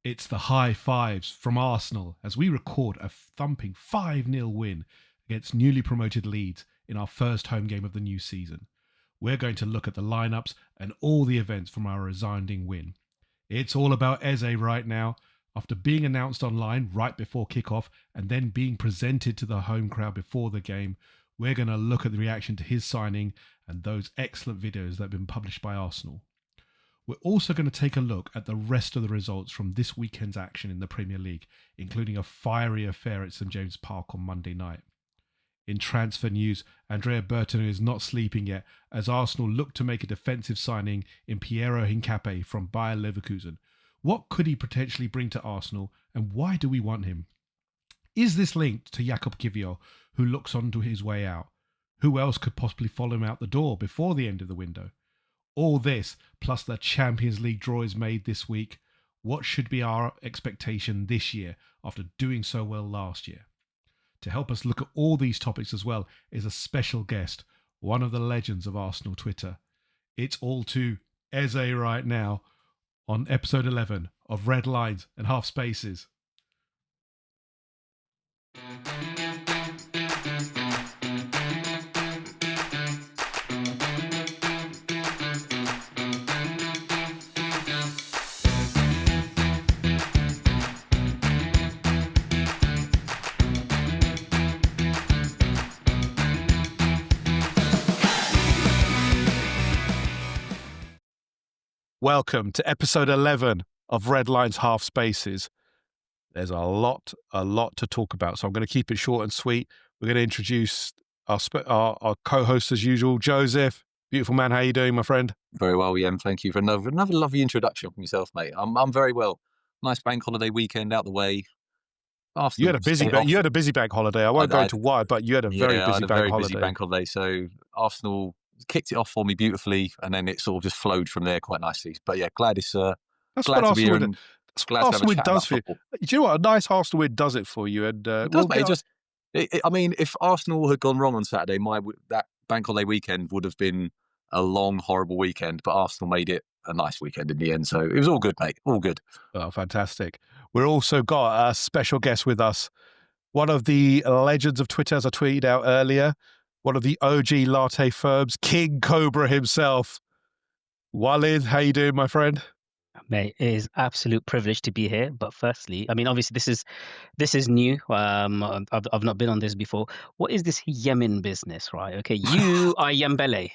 It's the high fives from Arsenal as we record a thumping 5-0 win against newly promoted Leeds in our first home game of the new season. We're going to look at the lineups and all the events from our resounding win. It's all about Eze right now. After being announced online right before kickoff and then being presented to the home crowd before the game, we're going to look at the reaction to his signing and those excellent videos that have been published by Arsenal. We're also going to take a look at the rest of the results from this weekend's action in the Premier League, including a fiery affair at St James Park on Monday night. In transfer news, Andrea Berta is not sleeping yet as Arsenal look to make a defensive signing in Piero Hincapié from Bayer Leverkusen. What could he potentially bring to Arsenal and why do we want him? Is this linked to Jakub Kiwior, who looks on to his way out? Who else could possibly follow him out the door before the end of the window? All this, plus the Champions League draw is made this week. What should be our expectation this year after doing so well last year? To help us look at all these topics as well is a special guest, one of the legends of Arsenal Twitter. It's all to Eze right now on episode 11 of Red Lines and Half Spaces. Welcome to episode 11 of Red Lines Half Spaces. There's a lot to talk about, so I'm going to keep it short and sweet. We're going to introduce our co-host as usual, Joseph. Beautiful man, how you doing, my friend? Very well, Yeamin. Thank you for another lovely introduction from yourself, mate. I'm very well. Nice bank holiday weekend out the way. You had a busy bank holiday. I won't go into why, but you had a very busy bank holiday. So Arsenal kicked it off for me beautifully, and then it sort of just flowed from there quite nicely. But yeah, glad it's that's glad what to be here. That's what Arsenal win does for you. Do you know what? A nice Arsenal win does it for you. And it does, mate. I mean, if Arsenal had gone wrong on Saturday, that bank holiday weekend would have been a long, horrible weekend. But Arsenal made it a nice weekend in the end, so it was all good, mate. All good. Oh, fantastic. We've also got a special guest with us. One of the legends of Twitter, as I tweeted out earlier. One of the OG latte firms, King Cobra himself. Walid, how you doing, my friend? Mate, it is absolute privilege to be here. But firstly, I mean, obviously this is new. I've not been on this before. What is this Yeamin business, right? Okay, you are Yembele.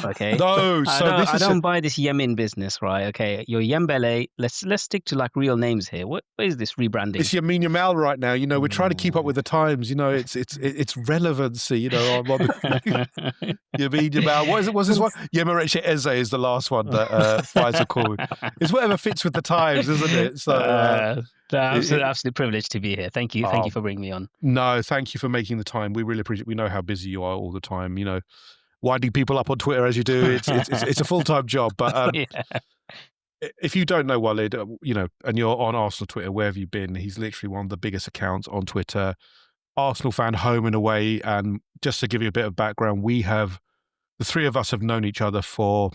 Okay. No, I don't buy this Yeamin business, right? Okay, you're Yembele. Let's stick to like real names here. What is this rebranding? It's Yeamin Yamal right now. You know, we're trying to keep up with the times. You know, it's relevancy. You know, Yeamin Yamal. What is it? What's this one? Yemereche Eze is the last one that flies are called. It's whatever fits with the times, isn't it? So. Absolute privilege to be here. Thank you for bringing me on. No, thank you for making the time. We really appreciate. We know how busy you are all the time. You know. Winding people up on Twitter as you do, it's a full-time job. But if you don't know Walid, you know, and you're on Arsenal Twitter, where have you been? He's literally one of the biggest accounts on Twitter. Arsenal fan home and away. And just to give you a bit of background, the three of us have known each other for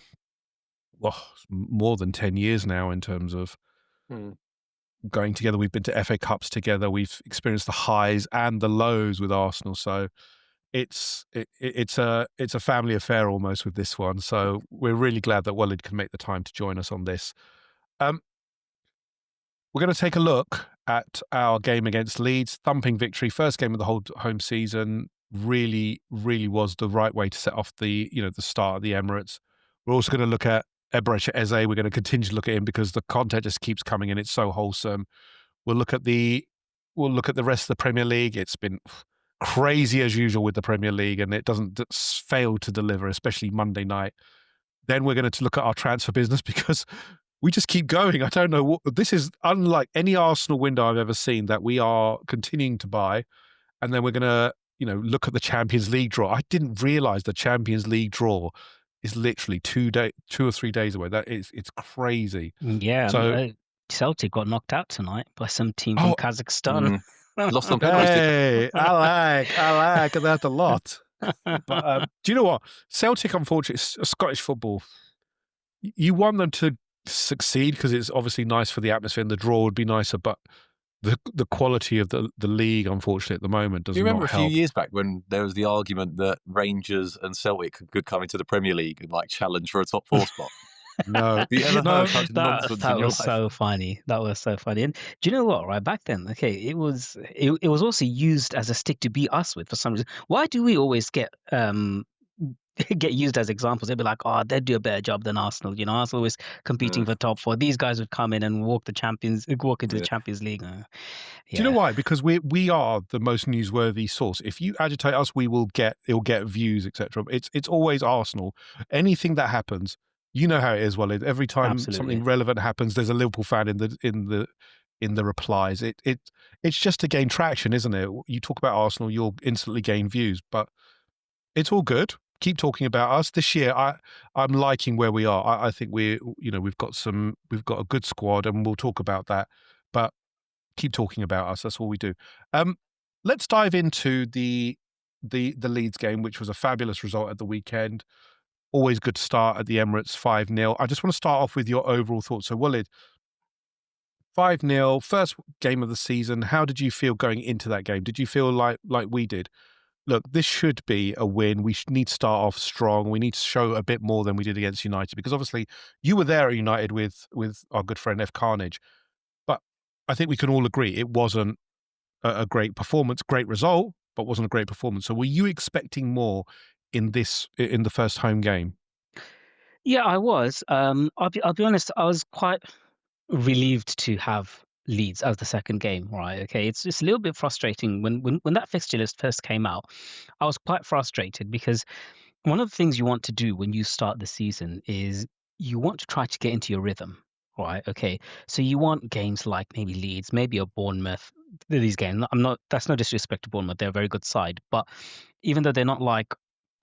more than 10 years now in terms of going together. We've been to FA Cups together. We've experienced the highs and the lows with Arsenal. So it's a family affair almost with this one. So we're really glad that Walid can make the time to join us on this. We're going to take a look at our game against Leeds. Thumping victory, first game of the whole home season. Really, really was the right way to set off the start of the Emirates. We're also going to look at Yemereche Eze. We're going to continue to look at him because the content just keeps coming in. It's so wholesome. We'll look at the rest of the Premier League. It's been crazy as usual with the Premier League, and it doesn't fail to deliver, especially Monday night. Then we're going to look at our transfer business because we just keep going. I don't know this is unlike any Arsenal window I've ever seen that we are continuing to buy. And then we're going to, look at the Champions League draw. I didn't realize the Champions League draw is literally 2 or 3 days away. It's crazy. Yeah. So Celtic got knocked out tonight by some team from Kazakhstan. Lost on purpose. Hey, I like that a lot. But do you know what? Celtic, unfortunately, Scottish football. You want them to succeed because it's obviously nice for the atmosphere and the draw would be nicer, but the quality of the league, unfortunately, at the moment does Do you remember not a few help. years back when there was the argument that Rangers and Celtic could come into the Premier League and like challenge for a top 4 spot? No, Have you ever no, heard such nonsense That in your was life? so funny. That was so funny. And do you know what? Right back then, okay, it was also used as a stick to beat us with for some reason. Why do we always get get used as examples? They'd be like, "Oh, they'd do a better job than Arsenal." You know, Arsenal was competing for top 4. These guys would come in and walk into the Yeah. Champions League. Do you Yeah, know why? Because we are the most newsworthy source. If you agitate us, it'll get views, etc. It's always Arsenal. Anything that happens, you know how it is, Walid. Every time absolutely. something relevant happens, there's a Liverpool fan in the replies. It's just to gain traction, isn't it? You talk about Arsenal, you'll instantly gain views, but it's all good. Keep talking about us this year. I'm liking where we are. I think we've got a good squad, and we'll talk about that. But keep talking about us. That's all we do. Let's dive into the Leeds game, which was a fabulous result at the weekend. Always good to start at the Emirates, 5-0. I just want to start off with your overall thoughts. So, Walid, 5-0, first game of the season. How did you feel going into that game? Did you feel like we did? Look, this should be a win. We need to start off strong. We need to show a bit more than we did against United, because obviously you were there at United with our good friend F Carnage. But I think we can all agree it wasn't a great performance, great result, but wasn't a great performance. So were you expecting more in the first home game? Yeah, I was. I'll be honest. I was quite relieved to have Leeds as the second game, right? Okay, it's just a little bit frustrating when that fixture list first came out. I was quite frustrated because one of the things you want to do when you start the season is you want to try to get into your rhythm, right? Okay, so you want games like maybe Leeds, maybe a Bournemouth. These games, I'm not. That's no disrespect to Bournemouth; they're a very good side, but even though they're not like,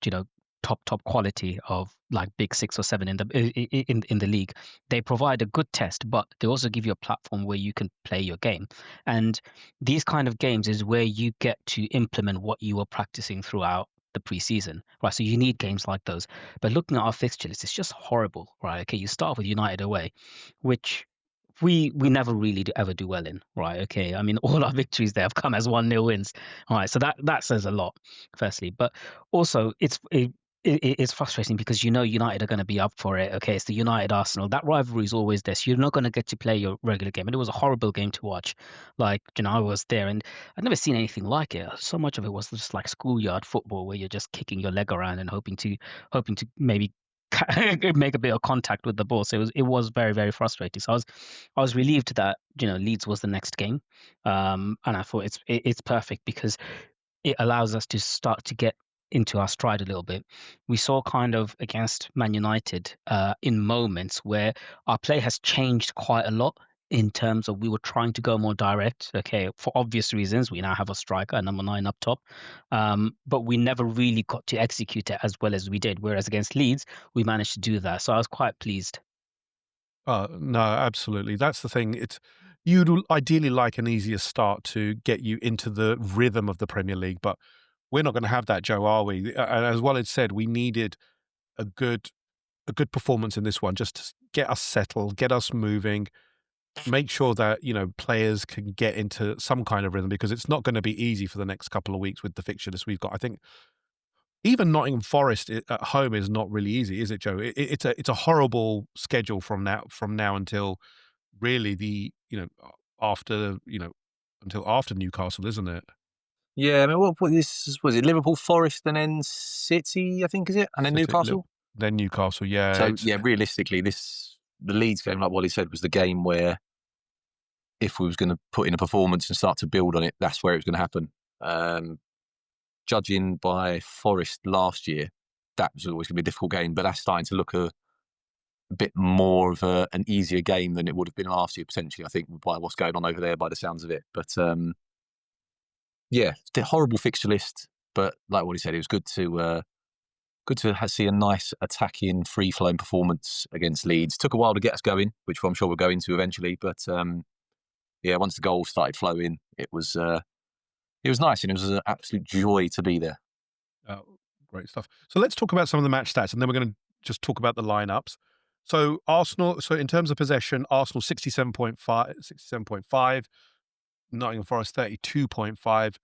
you know, top quality of like big 6 or 7 in the league, they provide a good test, but they also give you a platform where you can play your game. And these kind of games is where you get to implement what you were practicing throughout the preseason, right? So you need games like those. But looking at our fixture list, it's just horrible, right? Okay, you start with United away, which we never really ever do well in, right? Okay, I mean, all our victories there have come as 1-0 wins, all right? So that says a lot, firstly. But also, it's frustrating because you know United are going to be up for it. Okay, it's the United Arsenal. That rivalry is always there. So you're not going to get to play your regular game, and it was a horrible game to watch. Like, I was there, and I'd never seen anything like it. So much of it was just like schoolyard football, where you're just kicking your leg around and hoping to maybe make a bit of contact with the ball. So it was very, very frustrating. So I was relieved that Leeds was the next game, and I thought it's perfect because it allows us to start to get into our stride a little bit. We saw kind of against Man United in moments where our play has changed quite a lot in terms of we were trying to go more direct. Okay, for obvious reasons, we now have a striker, a number 9 up top, but we never really got to execute it as well as we did. Whereas against Leeds, we managed to do that. So I was quite pleased. No, absolutely. That's the thing. You'd ideally like an easier start to get you into the rhythm of the Premier League, but we're not going to have that, Joe, are we? And as Walid said, we needed a good performance in this one, just to get us settled, get us moving, make sure that players can get into some kind of rhythm, because it's not going to be easy for the next couple of weeks with the fixture list we've got. I think even Nottingham Forest at home is not really easy, is it, Joe? It's a horrible schedule from now until really after until after Newcastle, isn't it? Yeah, I mean, what this was it? Liverpool, Forest, and then City, I think, is it? And then City, Newcastle. then Newcastle. Yeah, So yeah, realistically, the Leeds game, like Wally said, was the game where if we was going to put in a performance and start to build on it, that's where it was going to happen. Judging by Forest last year, that was always going to be a difficult game, but that's starting to look a bit more of an easier game than it would have been last year, potentially, I think, by what's going on over there by the sounds of it. But yeah, the horrible fixture list, but like what he said, it was good to see a nice attacking, free-flowing performance against Leeds. Took a while to get us going, which I'm sure we'll go into eventually. But yeah, once the goals started flowing, it was nice, and it was an absolute joy to be there. Great stuff. So let's talk about some of the match stats, and then we're going to just talk about the lineups. So Arsenal. So in terms of possession, Arsenal 67.5, Nottingham Forest 32.5.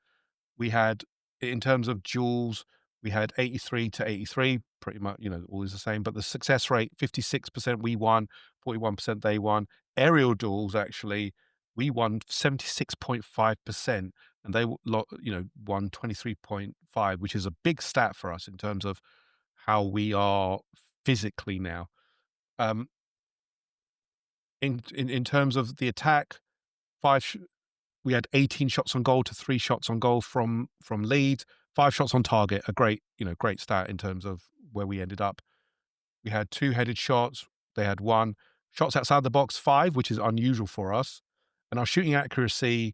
We had, in terms of duels, we had 83 to 83, pretty much, always the same. But the success rate, 56% we won, 41% they won. Aerial duels, actually, we won 76.5%, and they won 23.5, which is a big stat for us in terms of how we are physically now. In terms of the attack, we had 18 shots on goal to 3 shots on goal from Leeds, 5 shots on target, a great stat in terms of where we ended up. We had 2 headed shots, they had 1. Shots outside the box, 5, which is unusual for us. And our shooting accuracy,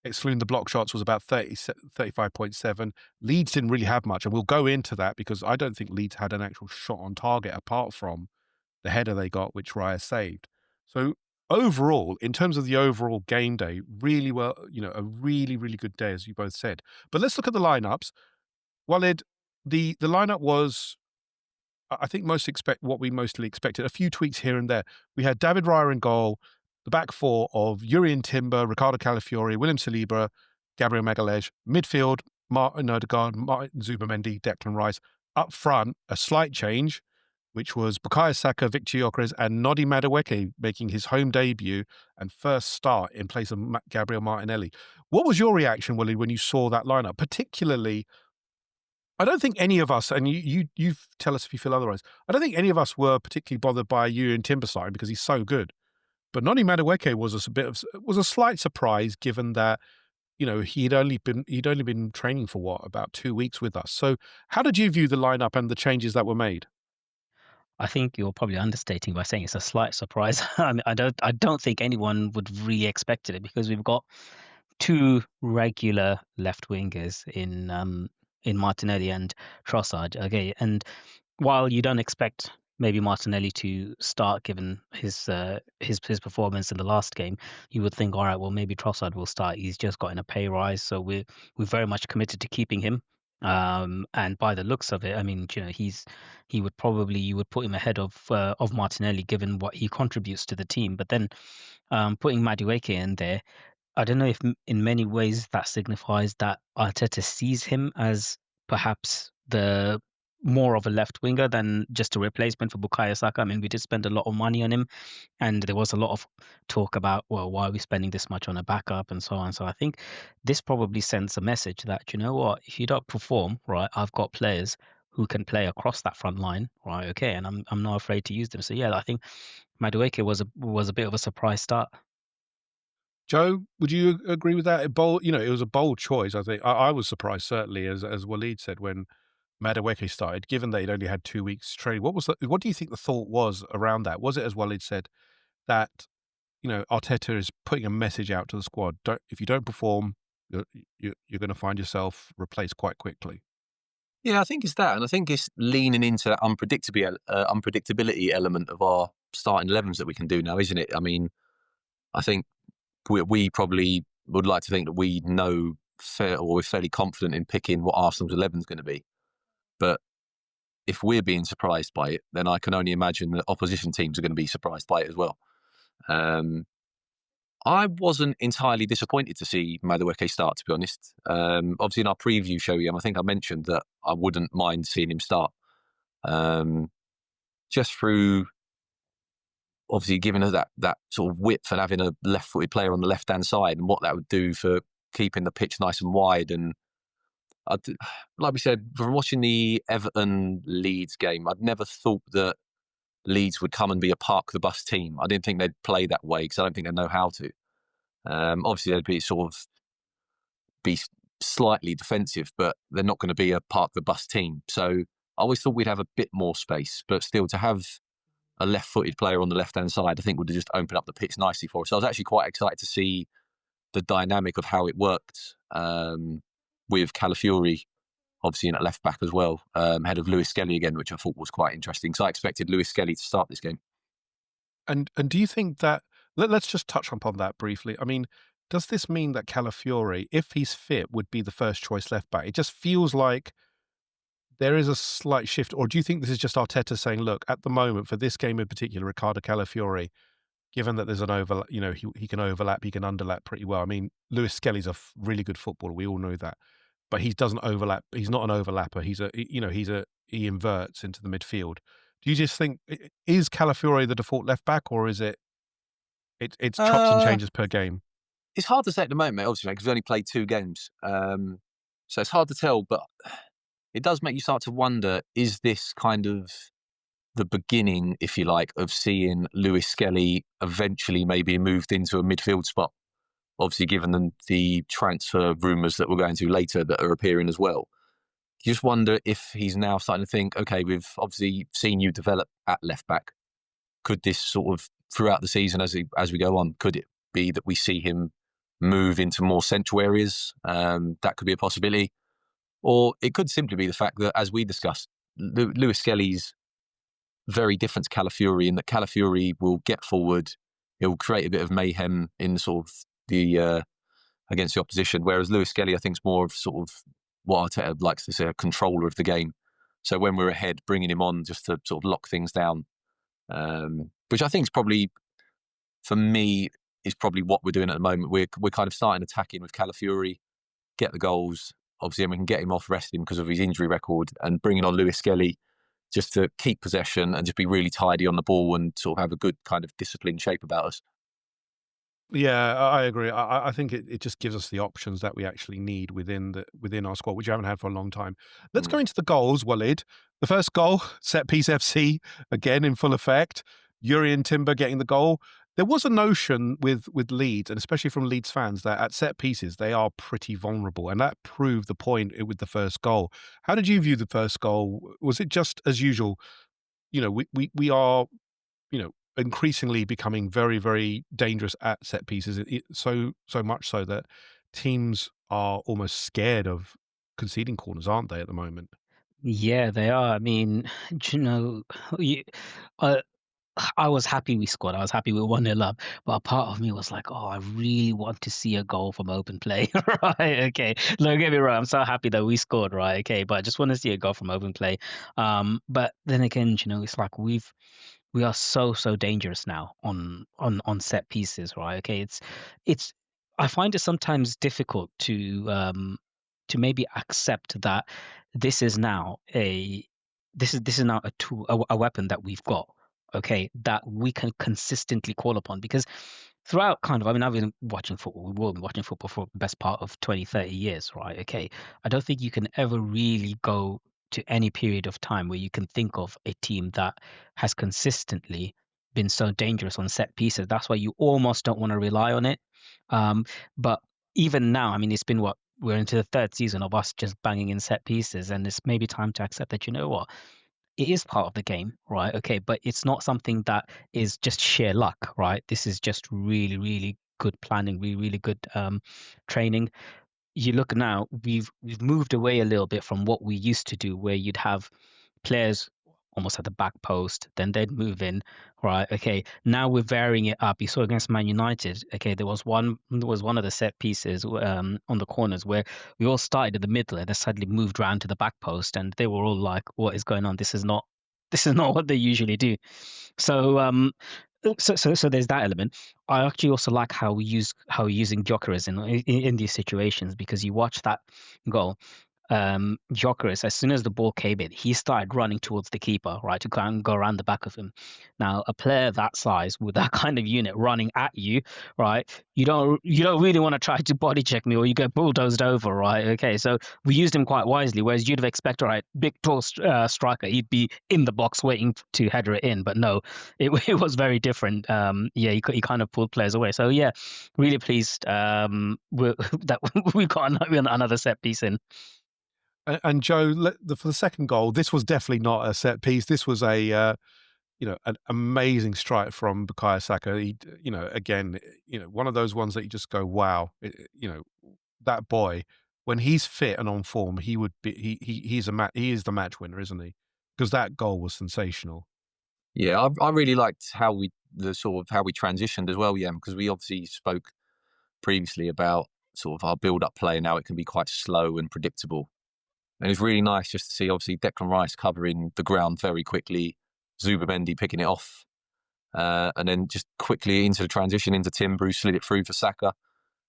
excluding the block shots, was about 35.7. Leeds didn't really have much, and we'll go into that because I don't think Leeds had an actual shot on target apart from the header they got, which Raya saved. So overall, in terms of the overall game day, really well, a really, really good day, as you both said. But let's look at the lineups. Walid, the lineup was, I think, what we mostly expected. A few tweaks here and there. We had David Raya in goal, the back four of Urian Timber, Ricardo Calafiori, William Saliba, Gabriel Magalhaes. Midfield, Martin Odegaard, Martin Zubimendi, Declan Rice. Up front, a slight change, which was Bukayo Saka, Victor Gyökeres, and Noddy Madueke making his home debut and first start in place of Gabriel Martinelli. What was your reaction, Willie, when you saw that lineup? Particularly, I don't think any of us, and you tell us if you feel otherwise, I don't think any of us were particularly bothered by Urian Timber side because he's so good. But Noddy Madueke was a slight surprise, given that he'd only been training for about 2 weeks with us. So how did you view the lineup and the changes that were made? I think you're probably understating by saying it's a slight surprise. I mean, I don't think anyone would really expected it because we've got 2 regular left wingers in Martinelli and Trossard. Okay, and while you don't expect maybe Martinelli to start given his performance in the last game, you would think, all right, well, maybe Trossard will start. He's just gotten a pay rise, so we're very much committed to keeping him. And by the looks of it, I mean, you would put him ahead of Martinelli given what he contributes to the team. But then putting Madueke in there, I don't know if in many ways that signifies that Arteta sees him as perhaps the more of a left winger than just a replacement for Bukayo Saka. I mean, we did spend a lot of money on him, and there was a lot of talk about, well, why are we spending this much on a backup and so on. So I think this probably sends a message that, you know what, if you don't perform, right, I've got players who can play across that front line, right? Okay, and I'm not afraid to use them. So yeah, I think Madueke was a bit of a surprise start. Joe, would you agree with that? It was a bold choice. I think I was surprised, certainly, as Walid said, when Madueke started, given that he'd only had 2 weeks training. What do you think the thought was around that? Was it, as Walid said, that Arteta is putting a message out to the squad? If you don't perform, you're going to find yourself replaced quite quickly. Yeah, I think it's that, and I think it's leaning into that unpredictability element of our starting 11s that we can do now, isn't it? I mean, I think we probably would like to think that we know or we're fairly confident in picking what Arsenal's 11 is going to be. But if we're being surprised by it, then I can only imagine that opposition teams are going to be surprised by it as well. I wasn't entirely disappointed to see Madueke start, to be honest. Obviously, in our preview show, I think I mentioned that I wouldn't mind seeing him start. Just through, obviously, giving us that sort of width and having a left-footed player on the left-hand side and what that would do for keeping the pitch nice and wide. And like we said, from watching the Everton-Leeds game, I'd never thought that Leeds would come and be a park the bus team. I didn't think they'd play that way because I don't think they know how to. Obviously, they'd be slightly defensive, but they're not going to be a park the bus team. So I always thought we'd have a bit more space, but still to have a left-footed player on the left-hand side, I think would have just opened up the pitch nicely for us. So I was actually quite excited to see the dynamic of how it worked with Calafiori, obviously in at left back as well, ahead of Lewis Skelly again, which I thought was quite interesting. So I expected Lewis Skelly to start this game. And do you think that, let's just touch upon that briefly. I mean, does this mean that Calafiori, if he's fit, would be the first choice left back? It just feels like there is a slight shift, or do you think this is just Arteta saying, look, at the moment, for this game in particular, Riccardo Calafiori, given that there's an overlap, he can overlap, he can underlap pretty well. I mean, Lewis Skelly's a really good footballer. We all know that, but he doesn't overlap. He's not an overlapper. He inverts into the midfield. Do you just think, is Calafiori the default left back, or is it's chops and changes per game? It's hard to say at the moment, mate, obviously, because we only played 2 games. So it's hard to tell, but it does make you start to wonder, is this kind of the beginning, if you like, of seeing Lewis Skelly eventually maybe moved into a midfield spot? Obviously, given the transfer rumours that we're going to later that are appearing as well. You just wonder if he's now starting to think, okay, we've obviously seen you develop at left back. Could this sort of, throughout the season as we go on, could it be that we see him move into more central areas? That could be a possibility. Or it could simply be the fact that, as we discussed, Lewis Skelly's very different to Calafiori, in that Calafiori will get forward, he'll create a bit of mayhem in sort of the against the opposition, whereas Lewis Skelly, I think, is more of sort of what Arteta likes to say, a controller of the game. So when we're ahead, bringing him on just to sort of lock things down, which I think is probably, for me, is probably what we're doing at the moment. We're kind of starting attacking with Calafiori, get the goals, obviously, and we can get him off, rest him because of his injury record, and bringing on Lewis Skelly just to keep possession and just be really tidy on the ball and sort of have a good kind of disciplined shape about us. Yeah, I agree. I think it just gives us the options that we actually need within our squad, which we haven't had for a long time. Let's go into the goals, Walid. The first goal, set piece FC, again in full effect. Yeamin Timber getting the goal. There was a notion with Leeds, and especially from Leeds fans, that at set pieces they are pretty vulnerable, and that proved the point with the first goal. How did you view the first goal? Was it just as usual? We are, increasingly becoming very, very dangerous at set pieces. So much so that teams are almost scared of conceding corners, aren't they, at the moment? Yeah, they are. I mean, do you know, you, uh, I was happy we scored. I was happy we were 1-0 up. But a part of me was like, oh, I really want to see a goal from open play. Right. Okay. Don't get me wrong. I'm so happy that we scored. Right. Okay. But I just want to see a goal from open play. But then again, it's like we are so dangerous now on set pieces. Right. Okay. It's I find it sometimes difficult to maybe accept that this is now a tool, a weapon that we've got, okay, that we can consistently call upon. Because throughout I mean, I've been watching football, we will be watching football for the best part of 20, 30 years, right? Okay. I don't think you can ever really go to any period of time where you can think of a team that has consistently been so dangerous on set pieces. That's why you almost don't want to rely on it. But even now, I mean, it's been what, we're into the 3rd season of us just banging in set pieces, and it's maybe time to accept that, you know what, it is part of the game, right? Okay, but it's not something that is just sheer luck, right? This is just really, really good planning, really, really good training. You look now, we've moved away a little bit from what we used to do, where you'd have players almost at the back post, then they'd move in, right? Okay, now we're varying it up. You saw against Man United, okay, there was one of the set pieces on the corners where we all started in the middle and then suddenly moved round to the back post, and they were all like, "What is going on? This is not what they usually do." So so there's that element. I actually also like how we're using Gyökeres in these situations, because you watch that goal. Gyökeres, as soon as the ball came in, he started running towards the keeper, right, to go around the back of him. Now, a player that size with that kind of unit running at you, right, you don't really want to try to body check me or you get bulldozed over, right? Okay, so we used him quite wisely, whereas you'd have expected, right, big tall striker, he'd be in the box waiting to header it in, but no, it was very different. Yeah, he kind of pulled players away. So yeah, really pleased that we got another set piece in. And Joe, for the second goal, this was definitely not a set piece. This was an amazing strike from Bukayo Saka. He, again, one of those ones that you just go, wow, that boy, when he's fit and on form, he would be, he is the match winner, isn't he? Because that goal was sensational. Yeah, I really liked how we transitioned as well, yeah, because we obviously spoke previously about sort of our build-up play and how it can be quite slow and predictable. And it's really nice just to see, obviously, Declan Rice covering the ground very quickly, Zubimendi picking it off, and then just quickly into the transition into Timber, who slid it through for Saka,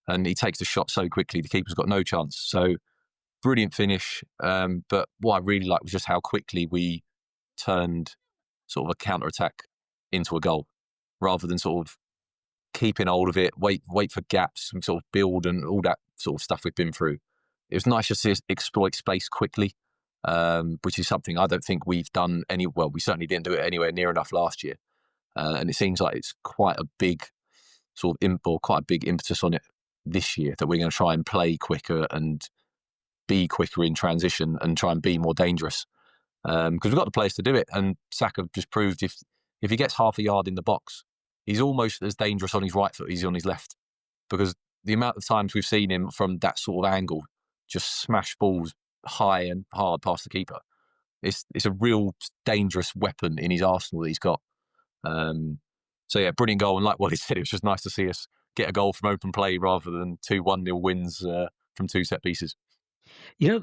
and he takes the shot so quickly, the keeper's got no chance. So brilliant finish. But what I really liked was just how quickly we turned sort of a counter-attack into a goal, rather than sort of keeping hold of it, wait for gaps and sort of build and all that sort of stuff we've been through. It was nice to see us exploit space quickly, which is something I don't think we've done well, we certainly didn't do it anywhere near enough last year. And it seems like it's quite a big sort of quite a big impetus on it this year, that we're going to try and play quicker and be quicker in transition and try and be more dangerous. Because we've got the players to do it. And Saka just proved if he gets half a yard in the box, he's almost as dangerous on his right foot as he's on his left. Because the amount of times we've seen him from that sort of angle just smash balls high and hard past the keeper, it's a real dangerous weapon in his arsenal that he's got. So yeah, brilliant goal. And like what he said, it was just nice to see us get a goal from open play rather than 2 1-0 wins from 2 set pieces. You know,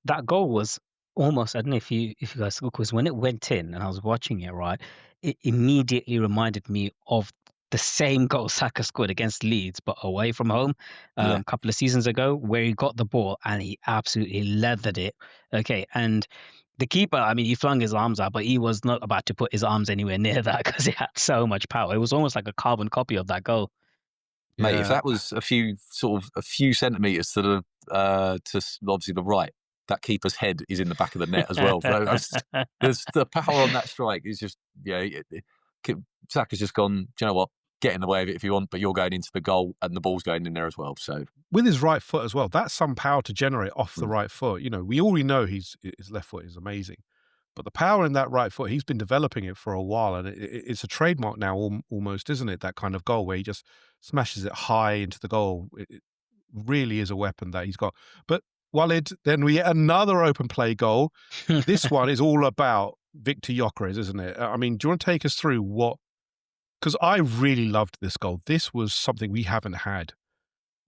that goal was almost, I don't know if you guys look, because when it went in and I was watching it, right, it immediately reminded me of the same goal Saka scored against Leeds, but away from home, a couple of seasons ago, where he got the ball and he absolutely leathered it. Okay, and the keeper, I mean, he flung his arms out, but he was not about to put his arms anywhere near that because it had so much power. It was almost like a carbon copy of that goal. Mate, if that was a few centimetres to the to obviously the right, that keeper's head is in the back of the net as well. There's the power on that strike is just Saka's just gone. Do you know what? Get in the way of it if you want, but you're going into the goal and the ball's going in there as well. So with his right foot as well, that's some power to generate off the right foot. You know, we already know his left foot is amazing, but the power in that right foot, he's been developing it for a while, and it's a trademark now, almost, isn't it? That kind of goal where he just smashes it high into the goal. It really is a weapon that he's got. But Walid, then we get another open play goal. This one is all about Victor Gyökeres, isn't it? I mean, do you want to take us through what? Because I really loved this goal. This was something we haven't had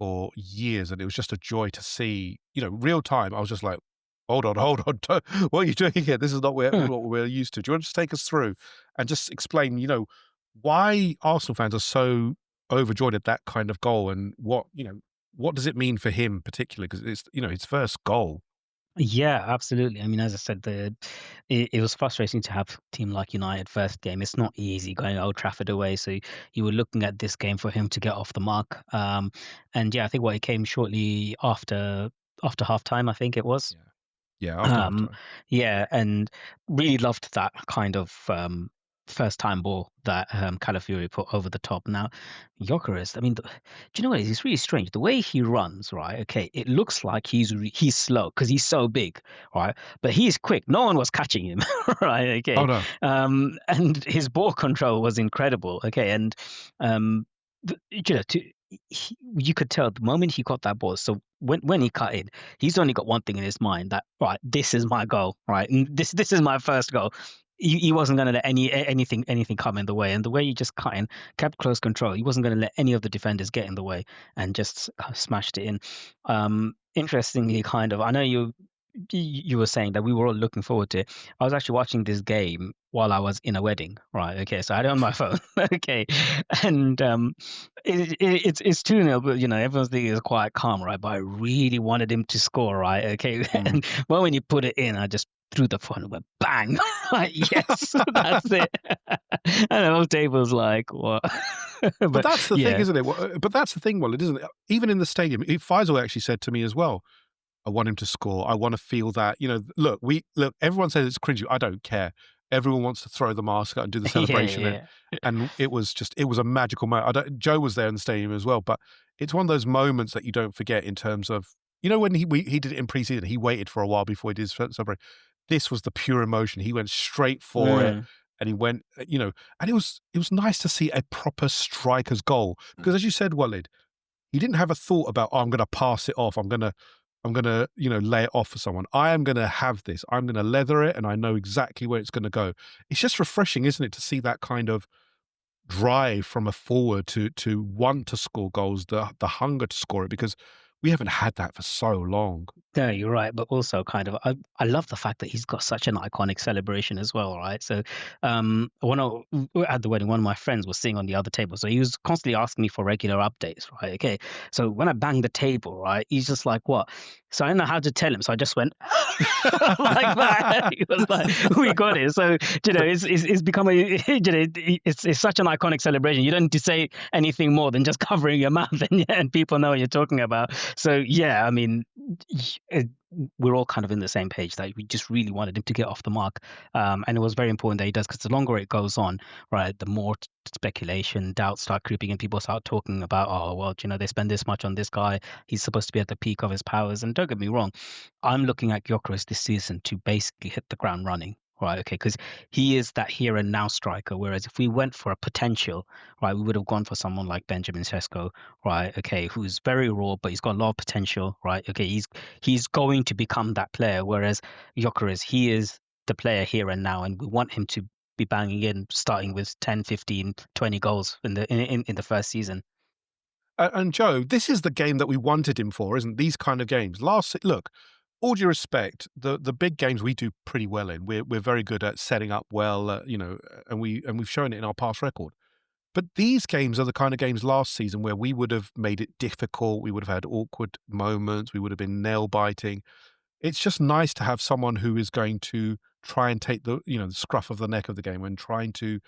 for years, and it was just a joy to see. You know, real time. I was just like, hold on, what are you doing here? This is not what we're used to. Do you want to just take us through and just explain, you know, why Arsenal fans are so overjoyed at that kind of goal, and what does it mean for him particularly? Because it's, you know, his first goal. Yeah, absolutely. I mean, as I said, it was frustrating to have a team like United first game. It's not easy going Old Trafford away, so you were looking at this game for him to get off the mark. And yeah, I think it came shortly after half time, I think it was. Yeah, after half time. Yeah, and really loved that kind of first time ball that Calafiori put over the top. Now, Gyökeres, I mean, do you know what? It's really strange. The way he runs, right? Okay, it looks like he's slow because he's so big, right? But he's quick. No one was catching him, right? Okay. Oh, no. And his ball control was incredible. Okay, and you know, you could tell the moment he got that ball. So when he cut in, he's only got one thing in his mind, that right, this is my goal, right? And this is my first goal. He wasn't going to let anything come in the way, and the way he just cut in, kept close control. He wasn't going to let any of the defenders get in the way, and just smashed it in. Interestingly, kind of, I know you were saying that we were all looking forward to it. I was actually watching this game while I was in a wedding, right? Okay, so I had it on my phone. Okay, and it's 2-0, but you know, everyone's thinking it's quite calm, right? But I really wanted him to score, right? Okay, and well, when you put it in, I just threw the phone and went bang. Like, yes, that's it. And the whole table's like, what? But that's the thing, isn't it? But that's the thing, Walid, isn't it? Even in the stadium, Faisal actually said to me as well, I want him to score. I want to feel that, you know, look, everyone says it's cringy. I don't care. Everyone wants to throw the mask out and do the celebration. And it was a magical moment. Joe was there in the stadium as well, but it's one of those moments that you don't forget in terms of, you know, when he did it in pre-season, he waited for a while before he did his celebration. This was the pure emotion. He went straight for it, and he went, you know, and it was nice to see a proper striker's goal. Because as you said, Walid, he didn't have a thought about, I'm going to pass it off. I'm going to, you know, lay it off for someone. I am going to have this. I'm going to leather it, and I know exactly where it's going to go. It's just refreshing, isn't it, to see that kind of drive from a forward to want to score goals, the hunger to score it, because we haven't had that for so long. No, you're right, but also kind of I love the fact that he's got such an iconic celebration as well, right? So, when at the wedding, one of my friends was sitting on the other table, so he was constantly asking me for regular updates, right? Okay, so when I banged the table, right, he's just like, "What?" So I didn't know how to tell him, so I just went like that. He was like, "We got it." So it's become it's such an iconic celebration. You don't need to say anything more than just covering your mouth, and people know what you're talking about. So yeah, I mean, we're all kind of in the same page that we just really wanted him to get off the mark, and it was very important that he does, because the longer it goes on, right, the more speculation, doubts start creeping in. People start talking about, oh well, they spend this much on this guy. He's supposed to be at the peak of his powers. And don't get me wrong, I'm looking at Gyökeres this season to basically hit the ground running. Right, okay, because he is that here and now striker. Whereas if we went for a potential, right, we would have gone for someone like Benjamin Sesko, right, okay, who's very raw, but he's got a lot of potential, right, okay, he's going to become that player. Whereas Gyökeres, he is the player here and now, and we want him to be banging in, starting with 10, 15, 20 goals in the first season. And Joe, this is the game that we wanted him for, isn't these kind of games? Look, all due respect, the big games we do pretty well in. We're very good at setting up well, and we've shown it in our past record. But these games are the kind of games last season where we would have made it difficult. We would have had awkward moments. We would have been nail biting. It's just nice to have someone who is going to try and take the scruff of the neck of the game and trying to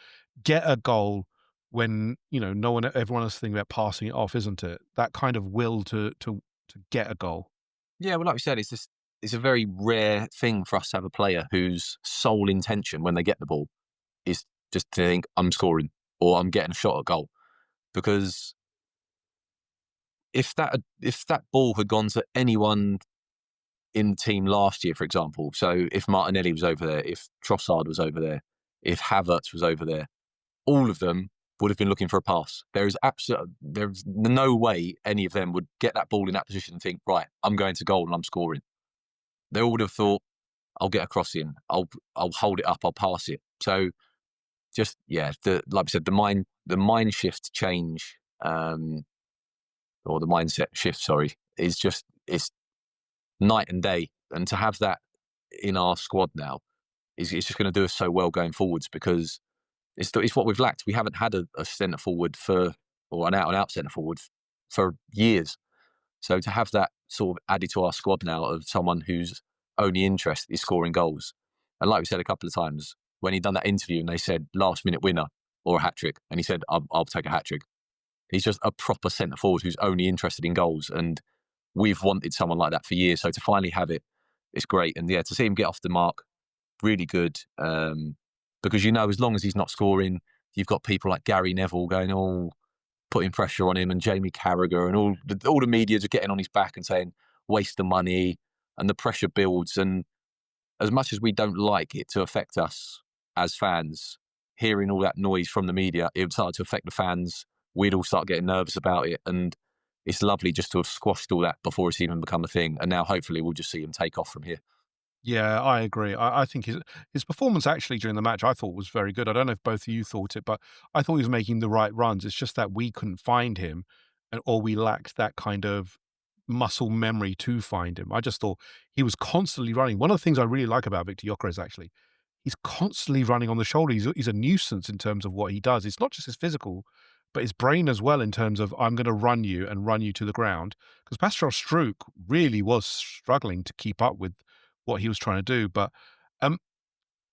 get a goal when everyone else is thinking about passing it off, isn't it? That kind of will to get a goal. Yeah, well, like we said, it's a very rare thing for us to have a player whose sole intention when they get the ball is just to think, I'm scoring or I'm getting a shot at goal. Because if that ball had gone to anyone in the team last year, for example, so if Martinelli was over there, if Trossard was over there, if Havertz was over there, all of them would have been looking for a pass. There's no way any of them would get that ball in that position and think, right, I'm going to goal and I'm scoring. They all would have thought, I'll get a cross in, I'll hold it up, I'll pass it. So just like I said, the mind shift change, or the mindset shift, sorry, is just it's night and day. And to have that in our squad now is just going to do us so well going forwards, because it's what we've lacked. We haven't had a centre forward or an out and out centre forward for years. So to have that sort of added to our squad now of someone whose only interest is scoring goals, and like we said a couple of times, when he'd done that interview and they said last minute winner or a hat trick, and he said I'll take a hat trick. He's just a proper centre forward who's only interested in goals, and we've wanted someone like that for years. So to finally have it, it's great. And to see him get off the mark, really good. Because as long as he's not scoring, you've got people like Gary Neville going, putting pressure on him, and Jamie Carragher, and all the media are getting on his back and saying waste the money, and the pressure builds. And as much as we don't like it to affect us as fans, hearing all that noise from the media, it would start to affect the fans. We'd all start getting nervous about it, and it's lovely just to have squashed all that before it's even become a thing. And now hopefully we'll just see him take off from here. Yeah, I agree. I think his performance actually during the match I thought was very good. I don't know if both of you thought it, but I thought he was making the right runs. It's just that we couldn't find him, or we lacked that kind of muscle memory to find him. I just thought he was constantly running. One of the things I really like about Viktor Gyökeres, actually, he's constantly running on the shoulder. He's a nuisance in terms of what he does. It's not just his physical, but his brain as well, in terms of I'm going to run you and run you to the ground. Because Pascal Struijk really was struggling to keep up with what he was trying to do. But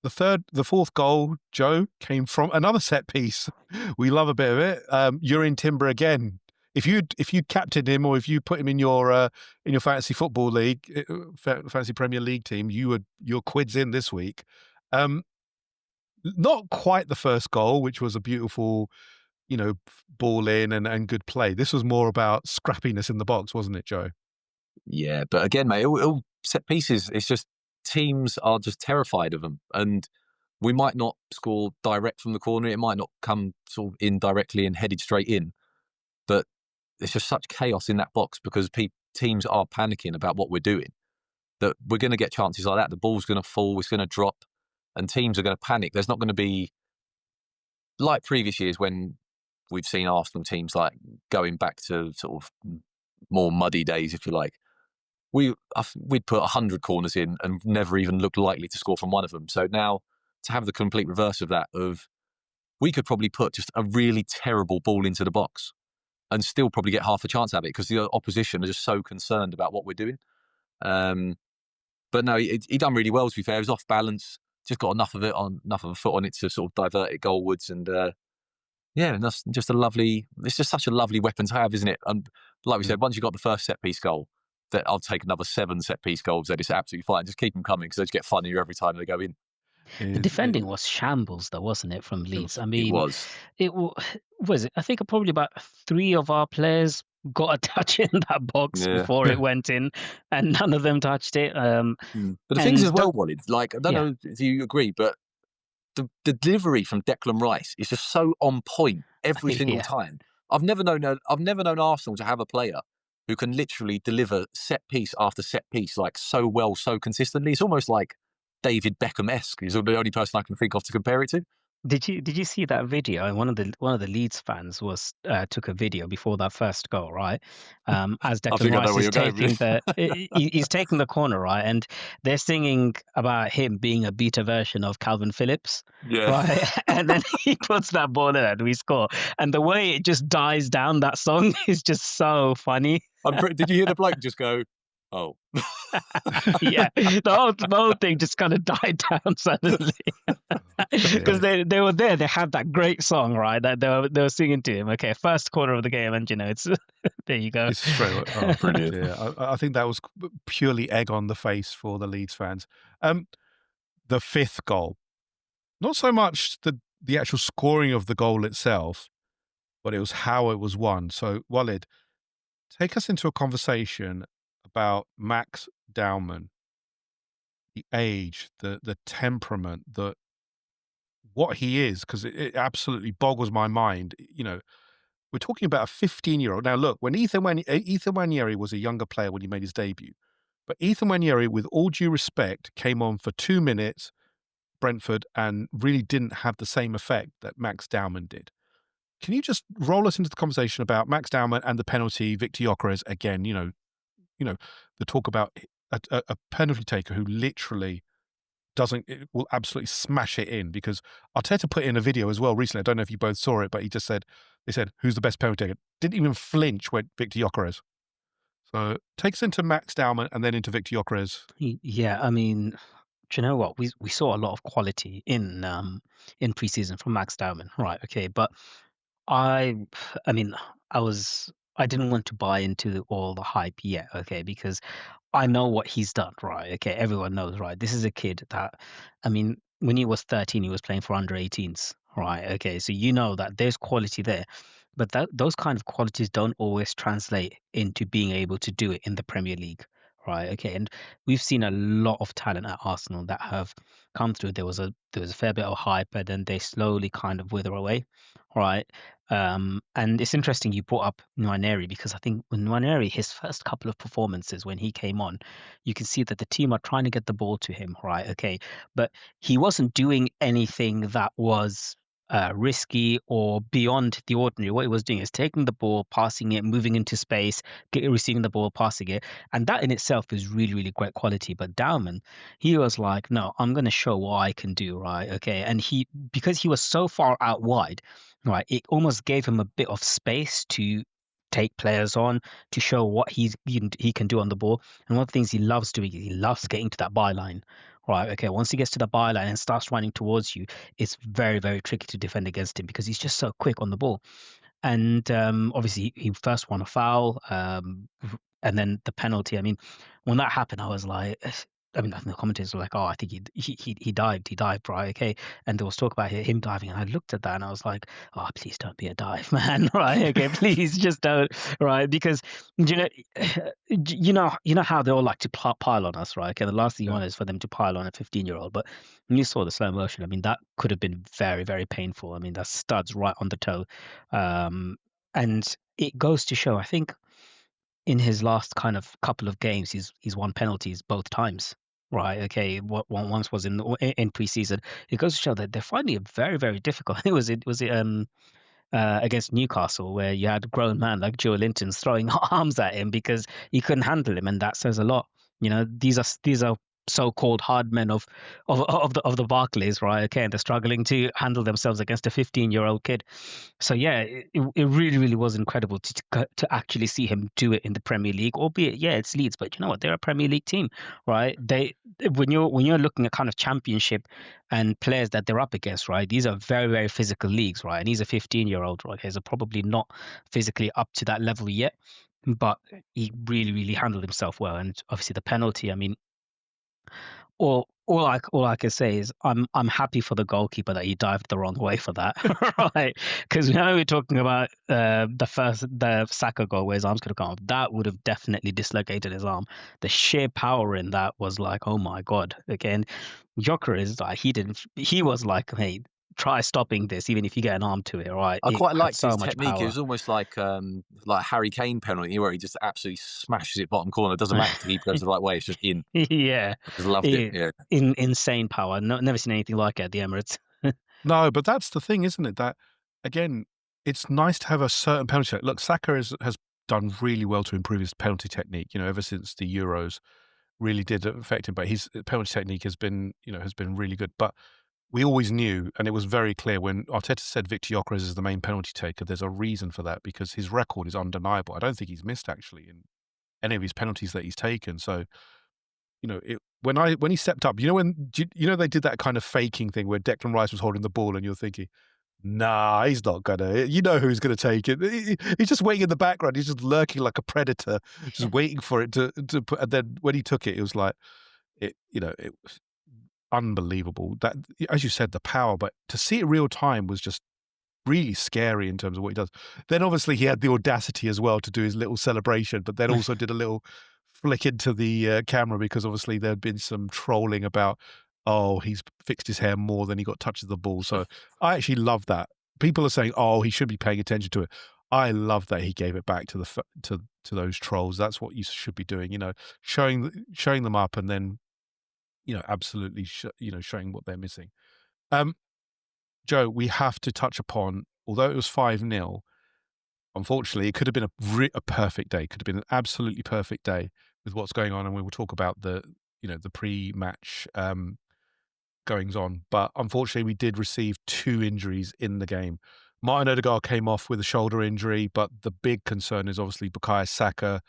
the fourth goal, Joe, came from another set piece. We love a bit of it. You're in Timber again. If you captained him, or if you put him in your fantasy football league, fantasy Premier League team, your quid's in this week. Not quite the first goal, which was a beautiful, ball in and good play. This was more about scrappiness in the box, wasn't it, Joe? Yeah, but again, mate, all set pieces, it's just teams are just terrified of them. And we might not score direct from the corner. It might not come sort of indirectly and headed straight in. But there's just such chaos in that box because teams are panicking about what we're doing, that we're going to get chances like that. The ball's going to fall, it's going to drop, and teams are going to panic. There's not going to be, like previous years when we've seen Arsenal teams like going back to sort of more muddy days, if you like, we'd put 100 corners in and never even looked likely to score from one of them. So now to have the complete reverse of that, of we could probably put just a really terrible ball into the box and still probably get half a chance at it because the opposition are just so concerned about what we're doing. But no, he done really well, to be fair. He was off balance, just got enough of a foot on it to sort of divert it goalwards. And yeah, and that's just it's just such a lovely weapon to have, isn't it? And like we said, once you got the first set piece goal, that I'll take another 7 set piece goals, then it's absolutely fine. Just keep them coming because they just get funnier every time they go in. The defending was shambles, though, wasn't it, from Leeds? I mean, it was. Was it? I think probably about 3 of our players got a touch in that box before it went in, and none of them touched it. But the things as well, Walid, like I don't know if you agree, but the delivery from Declan Rice is just so on point every single time. I've never known Arsenal to have a player who can literally deliver set piece after set piece like so well, so consistently. It's almost like David Beckham-esque. He's the only person I can think of to compare it to. Did you see that video? And one of the Leeds fans took a video before that first goal, right? As Declan Rice is taking he's taking the corner, right? And they're singing about him being a beta version of Calvin Phillips, right? And then he puts that ball in and we score. And the way it just dies down, that song is just so funny. Did you hear the bloke just go, "Oh"? Yeah, the whole thing just kind of died down suddenly because they were there. They had that great song, right? That they were singing to him. Okay, first quarter of the game, and it's there you go. It's straight. Oh, brilliant! Yeah, I think that was purely egg on the face for the Leeds fans. The 5th goal, not so much the actual scoring of the goal itself, but it was how it was won. So, Walid, take us into a conversation about Max Dowman, the age, the temperament, what he is, because it absolutely boggles my mind. You know, we're talking about a 15-year-old. Now, look, when Ethan Nwaneri was a younger player when he made his debut, but Ethan Nwaneri, with all due respect, came on for 2 minutes, Brentford, and really didn't have the same effect that Max Dowman did. Can you just roll us into the conversation about Max Dowman and the penalty, Victor Gyökeres again? You know, the talk about a penalty taker who literally will absolutely smash it in, because Arteta put in a video as well recently. I don't know if you both saw it, but they said, who's the best penalty taker? Didn't even flinch when Victor Gyökeres. So take us into Max Dowman and then into Victor Gyökeres. Yeah, I mean, do you know what? We saw a lot of quality in preseason from Max Dowman, right? Okay, but I mean, I didn't want to buy into all the hype yet, okay, because I know what he's done, right? Okay, everyone knows, right? This is a kid that, I mean, when he was 13, he was playing for under 18s, right? Okay, so you know that there's quality there, but those kind of qualities don't always translate into being able to do it in the Premier League, right? Okay, and we've seen a lot of talent at Arsenal that have come through. There was a fair bit of hype, and then they slowly kind of wither away, right? And it's interesting you brought up Nwaneri, because I think with Nwaneri, his first couple of performances when he came on, you can see that the team are trying to get the ball to him, right? Okay, but he wasn't doing anything that was risky or beyond the ordinary. What he was doing is taking the ball, passing it, moving into space, receiving the ball, passing it, and that in itself is really, really great quality. But Dowman, he was like, no, I'm going to show what I can do, right? Okay, and because he was so far out wide, right, it almost gave him a bit of space to take players on, to show what he can do on the ball. And one of the things he loves doing is he loves getting to that byline. Right, okay, once he gets to the byline and starts running towards you, it's very, very tricky to defend against him because he's just so quick on the ball. And obviously, he first won a foul, and then the penalty. I mean, when that happened, I was like, I mean, the commentators were like, "Oh, I think he dived, right?" Okay, and there was talk about him diving, and I looked at that and I was like, "Oh, please don't be a dive, man, right? Okay, please just don't, right?" Because you know how they all like to pile on us, right? Okay, the last thing you want is for them to pile on a 15-year-old. But when you saw the slow motion, I mean, that could have been very, very painful. I mean, that studs right on the toe, and it goes to show, I think, in his last kind of couple of games, he's won penalties both times. Right. Okay. What once was in preseason. It goes to show that they're finding it very, very difficult. It was against Newcastle, where you had a grown man like Joe Linton's throwing arms at him because he couldn't handle him, and that says a lot. These are so-called hard men of the Barclays, right? Okay, and they're struggling to handle themselves against a 15-year-old kid. So yeah, it really, really was incredible to actually see him do it in the Premier League. Albeit, yeah, it's Leeds, but you know what? They're a Premier League team, right? When you're looking at kind of Championship and players that they're up against, right? These are very, very physical leagues, right? And he's a 15-year-old, right? He's probably not physically up to that level yet, but he really, really handled himself well. And obviously, the penalty. I mean, all I can say is I'm happy for the goalkeeper that he dived the wrong way for that, right? Because now we're talking about the Saka goal where his arms could have gone off. That would have definitely dislocated his arm. The sheer power in that was like, oh my god! Again, Joker is like he was like, hey, try stopping this, even if you get an arm to it, right? I It quite had liked so his much technique. It power. was almost like Harry Kane penalty, where he just absolutely smashes it bottom corner. It doesn't matter if the keeper goes the right way; it's just in. Yeah, I just loved it. Yeah. insane power. No, never seen anything like it at the Emirates. No, but that's the thing, isn't it? That, again, it's nice to have a certain penalty technique. Look, Saka has done really well to improve his penalty technique, ever since the Euros really did affect him. But his penalty technique has been really good. But we always knew, and it was very clear when Arteta said Victor Gyökeres is the main penalty taker, there's a reason for that, because his record is undeniable. I don't think he's missed, actually, in any of his penalties that he's taken. So, when he stepped up, they did that kind of faking thing where Declan Rice was holding the ball and you're thinking, nah, he's not gonna. You know who's gonna take it. He's just waiting in the background. He's just lurking like a predator, just waiting for it to put. And then when he took it, it was like it was unbelievable. That, as you said, the power, but to see it real time was just really scary in terms of what he does. Then obviously he had the audacity as well to do his little celebration, but then also did a little flick into the camera, because obviously there had been some trolling about, oh, he's fixed his hair more than he got touches of the ball. So I actually love that. People are saying, oh, he should be paying attention to it. I love that he gave it back to to those trolls. That's what you should be doing, showing them up, and then absolutely showing what they're missing. Joe, we have to touch upon, although it was 5-0, unfortunately, it could have been a perfect day. It could have been an absolutely perfect day with what's going on, and we will talk about the pre-match goings on. But unfortunately, we did receive 2 injuries in the game. Martin Odegaard came off with a shoulder injury, but the big concern is obviously Bukayo Saka,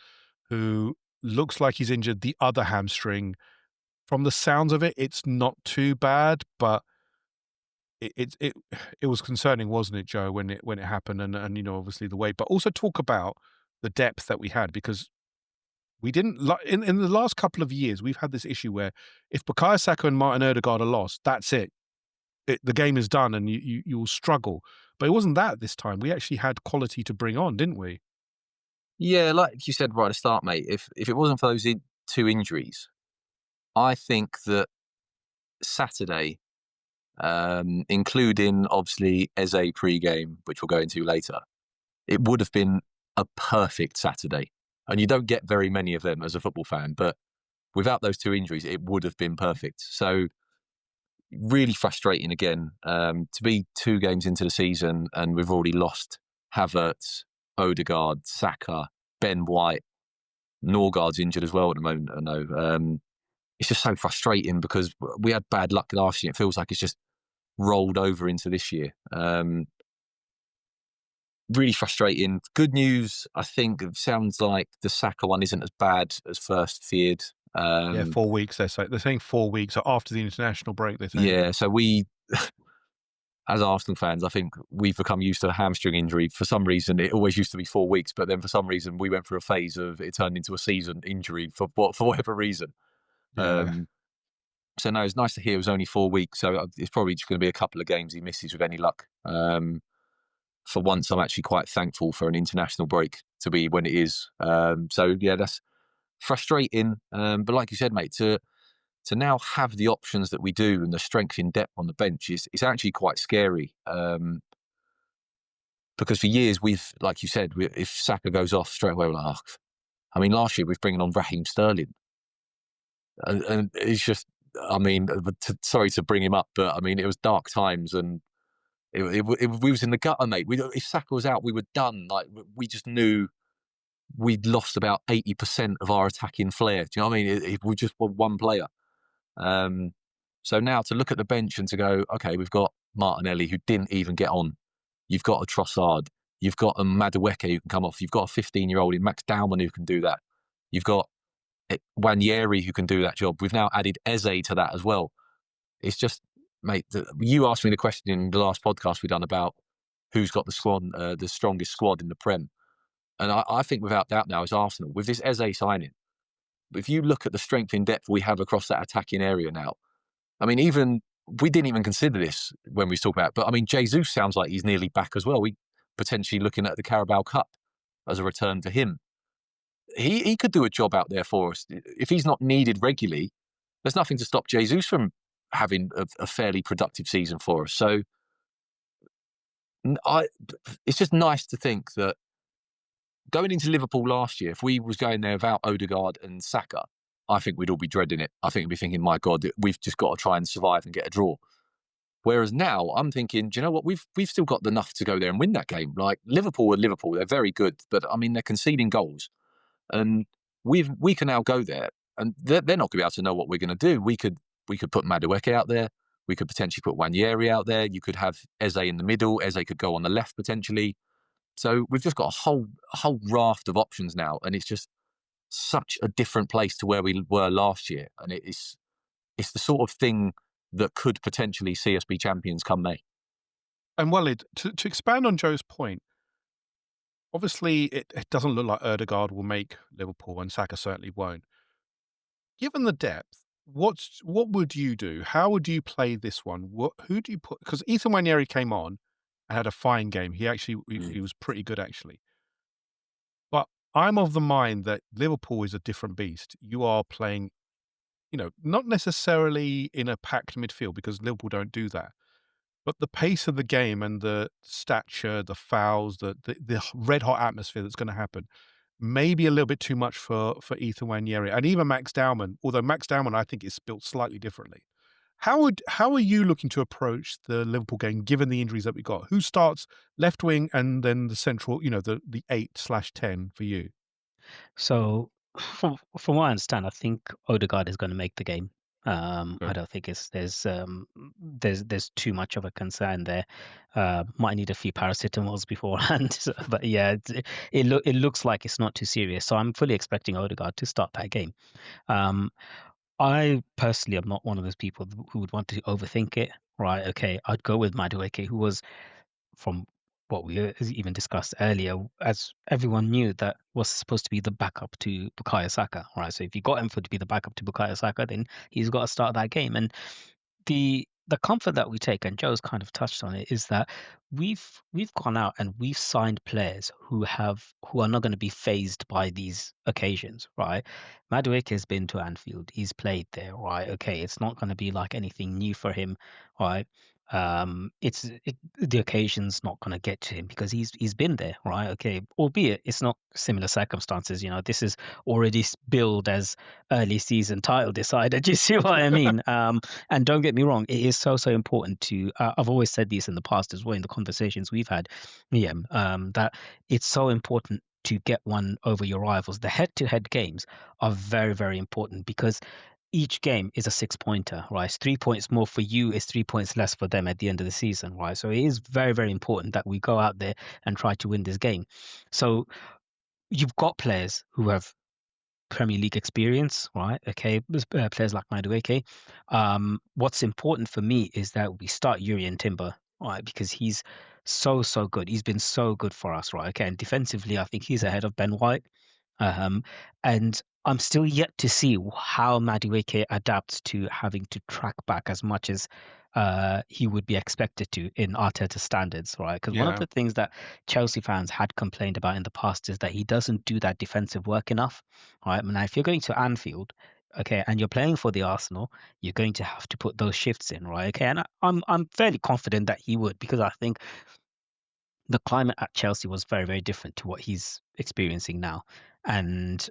who looks like he's injured the other hamstring. From the sounds of it, it's not too bad, but it was concerning, wasn't it, Joe, when it happened, and obviously the weight, but also talk about the depth that we had, because we didn't in the last couple of years we've had this issue where if Bukayo Saka and Martin Odegaard are lost, that's it. The game is done, and you will struggle. But it wasn't that this time. We actually had quality to bring on, didn't we? Yeah, like you said right at the start, mate. If it wasn't for those 2 injuries, I think that Saturday, including obviously Eze pre-game, which we'll go into later, it would have been a perfect Saturday. And you don't get very many of them as a football fan, but without those 2 injuries, it would have been perfect. So really frustrating again, to be 2 games into the season and we've already lost Havertz, Odegaard, Saka, Ben White, Norgard's injured as well at the moment. I know. It's just so frustrating because we had bad luck last year. It feels like it's just rolled over into this year. Really frustrating. Good news, I think it sounds like the Saka one isn't as bad as first feared. Yeah, 4 weeks. They're saying 4 weeks. So after the international break, they're saying. Yeah, so we, as Arsenal fans, I think we've become used to a hamstring injury. For some reason, it always used to be 4 weeks, but then for some reason, we went through a phase of it turned into a season injury for whatever reason. Yeah. So no, it's nice to hear it was only 4 weeks. So it's probably just going to be a couple of games he misses with any luck. For once, I'm actually quite thankful for an international break to be when it is. So yeah, that's frustrating. But like you said, mate, to now have the options that we do and the strength in depth on the bench is actually quite scary. Because for years like you said, if Saka goes off straight away, we're like, I mean, last year we were bringing on Raheem Sterling, and it's just, I mean, sorry to bring him up, but I mean, it was dark times, and We was in the gutter, mate. If Saka was out, we were done. Like, we just knew we'd lost about 80% of our attacking flair. Do you know what I mean? We just were one player. So now to look at the bench and to go, okay, we've got Martinelli, who didn't even get on. You've got a Trossard. You've got a Madueke who can come off. You've got a 15-year-old in Max Dowman who can do that. You've got Wanyeri who can do that job. We've now added Eze to that as well. It's just, mate, you asked me the question in the last podcast we done about who's got the squad, the strongest squad in the Prem. And I think without doubt now is Arsenal. With this Eze signing, if you look at the strength in depth we have across that attacking area now, I mean, we didn't even consider this when we talk about it, but I mean, Jesus sounds like he's nearly back as well. We potentially looking at the Carabao Cup as a return for him. He could do a job out there for us. If he's not needed regularly, there's nothing to stop Jesus from having a fairly productive season for us. So it's just nice to think that going into Liverpool last year, if we was going there without Odegaard and Saka, I think we'd all be dreading it. I think we'd be thinking, my God, we've just got to try and survive and get a draw. Whereas now I'm thinking, do you know what? We've still got enough to go there and win that game. Like Liverpool are Liverpool, they're very good, but I mean, they're conceding goals. And we can now go there and they're not going to be able to know what we're going to do. We could put Madueke out there. We could potentially put Wanyeri out there. You could have Eze in the middle. Eze could go on the left potentially. So we've just got a whole raft of options now. And it's just such a different place to where we were last year. And it's the sort of thing that could potentially see us be champions come May. And Walid, to expand on Joe's point, obviously it doesn't look like Odegaard will make Liverpool and Saka certainly won't. Given the depth, what would you do? How would you play this one? Who do you put? Because Ethan Wanyeri came on and had a fine game. He was pretty good actually. But I'm of the mind that Liverpool is a different beast. You are playing, not necessarily in a packed midfield because Liverpool don't do that. But the pace of the game and the stature, the fouls, the red-hot atmosphere that's going to happen may be a little bit too much for Ethan Wanyeri. And even Max Dowman, although Max Dowman I think is built slightly differently. How are you looking to approach the Liverpool game given the injuries that we got? Who starts left wing and then the central, the 8/10 for you? So, from what I understand, I think Odegaard is going to make the game. Okay. I don't think there's too much of a concern there. Might need a few paracetamols beforehand, but yeah, it looks like it's not too serious. So I'm fully expecting Odegaard to start that game. I personally am not one of those people who would want to overthink it. Right? Okay, I'd go with Madueke, who was, from what we even discussed earlier, as everyone knew, that was supposed to be the backup to Bukayo Saka, right? So if you got him to be the backup to Bukayo Saka, then he's got to start that game. And the comfort that we take, and Joe's kind of touched on it, is that we've gone out and we've signed players who are not going to be phased by these occasions, right? Madueke has been to Anfield, he's played there, right? Okay, it's not going to be like anything new for him, right? The occasion's not going to get to him because he's been there, right? Okay, albeit it's not similar circumstances. This is already billed as early season title decider. Do you see what I mean? And don't get me wrong, it is so important to. I've always said this in the past as well in the conversations we've had, that it's so important to get one over your rivals. The head-to-head games are very, very important because each game is a 6-pointer, right? It's 3 points more for you, it's 3 points less for them at the end of the season, right? So it is very, very important that we go out there and try to win this game. So you've got players who have Premier League experience, right? Okay, players like Madueke. What's important for me is that we start Urian Timber, right? Because he's so good. He's been so good for us, right? Okay, and defensively, I think he's ahead of Ben White. And I'm still yet to see how Madueke adapts to having to track back as much as he would be expected to in Arteta standards, right? Because one of the things that Chelsea fans had complained about in the past is that he doesn't do that defensive work enough, right? Now, if you're going to Anfield, okay, and you're playing for the Arsenal, you're going to have to put those shifts in, right? Okay, and I'm fairly confident that he would, because I think the climate at Chelsea was very, very different to what he's experiencing now. And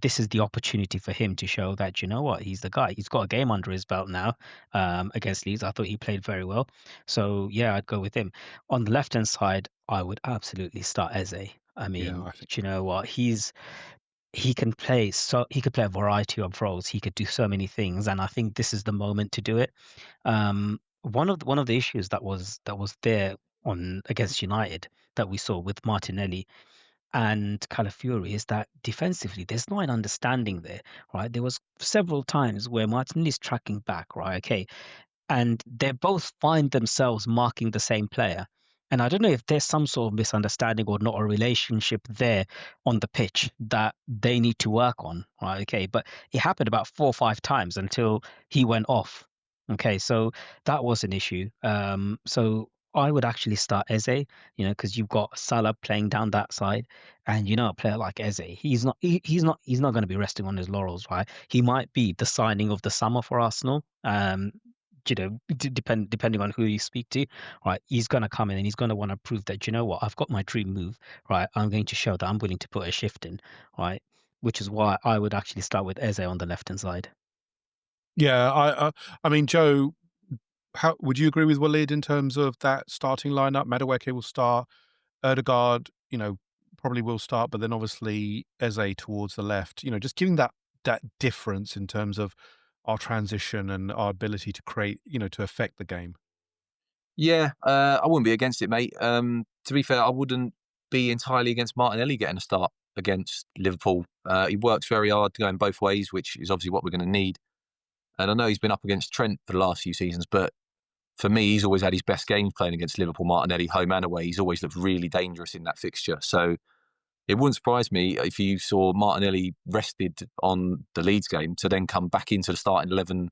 this is the opportunity for him to show that, he's the guy. He's got a game under his belt now against Leeds. I thought he played very well. So, yeah, I'd go with him. On the left-hand side, I would absolutely start Eze. I mean, I think do you know what? He could play a variety of roles. He could do so many things, and I think this is the moment to do it. One of the issues that was there on against United that we saw with Martinelli and Calafiori is that defensively there's not an understanding there, right? There was several times where Martinelli's tracking back, right? Okay, and they both find themselves marking the same player. And I don't know if there's some sort of misunderstanding or not a relationship there on the pitch that they need to work on, right? Okay, but it happened about 4 or 5 times until he went off. Okay, so that was an issue. So I would actually start Eze, because you've got Salah playing down that side, and a player like Eze, he's not going to be resting on his laurels, right? He might be the signing of the summer for Arsenal. Depending on who you speak to, right? He's going to come in and he's going to want to prove that, what, I've got my dream move, right? I'm going to show that I'm willing to put a shift in, right? Which is why I would actually start with Eze on the left-hand side. Yeah, I mean, Joe, how would you agree with Walid in terms of that starting lineup? Madueke will start, Erdegaard, probably will start, but then obviously Eze towards the left. Just giving that difference in terms of our transition and our ability to create, to affect the game. Yeah, I wouldn't be against it, mate. To be fair, I wouldn't be entirely against Martinelli getting a start against Liverpool. He works very hard going both ways, which is obviously what we're going to need. And I know he's been up against Trent for the last few seasons, but for me, he's always had his best games playing against Liverpool, Martinelli, home and away. He's always looked really dangerous in that fixture. So it wouldn't surprise me if you saw Martinelli rested on the Leeds game to then come back into the starting 11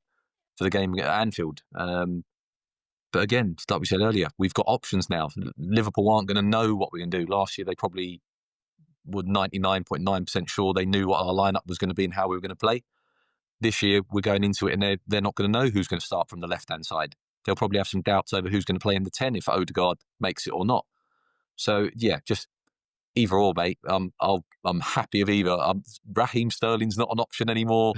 for the game at Anfield. But again, like we said earlier, we've got options now. Liverpool aren't going to know what we're going to do. Last year, they probably were 99.9% sure they knew what our lineup was going to be and how we were going to play. This year, we're going into it and they're not going to know who's going to start from the left-hand side. They'll probably have some doubts over who's going to play in the 10 if Odegaard makes it or not. So, yeah, just either or, mate. I'm happy of either. Raheem Sterling's not an option anymore.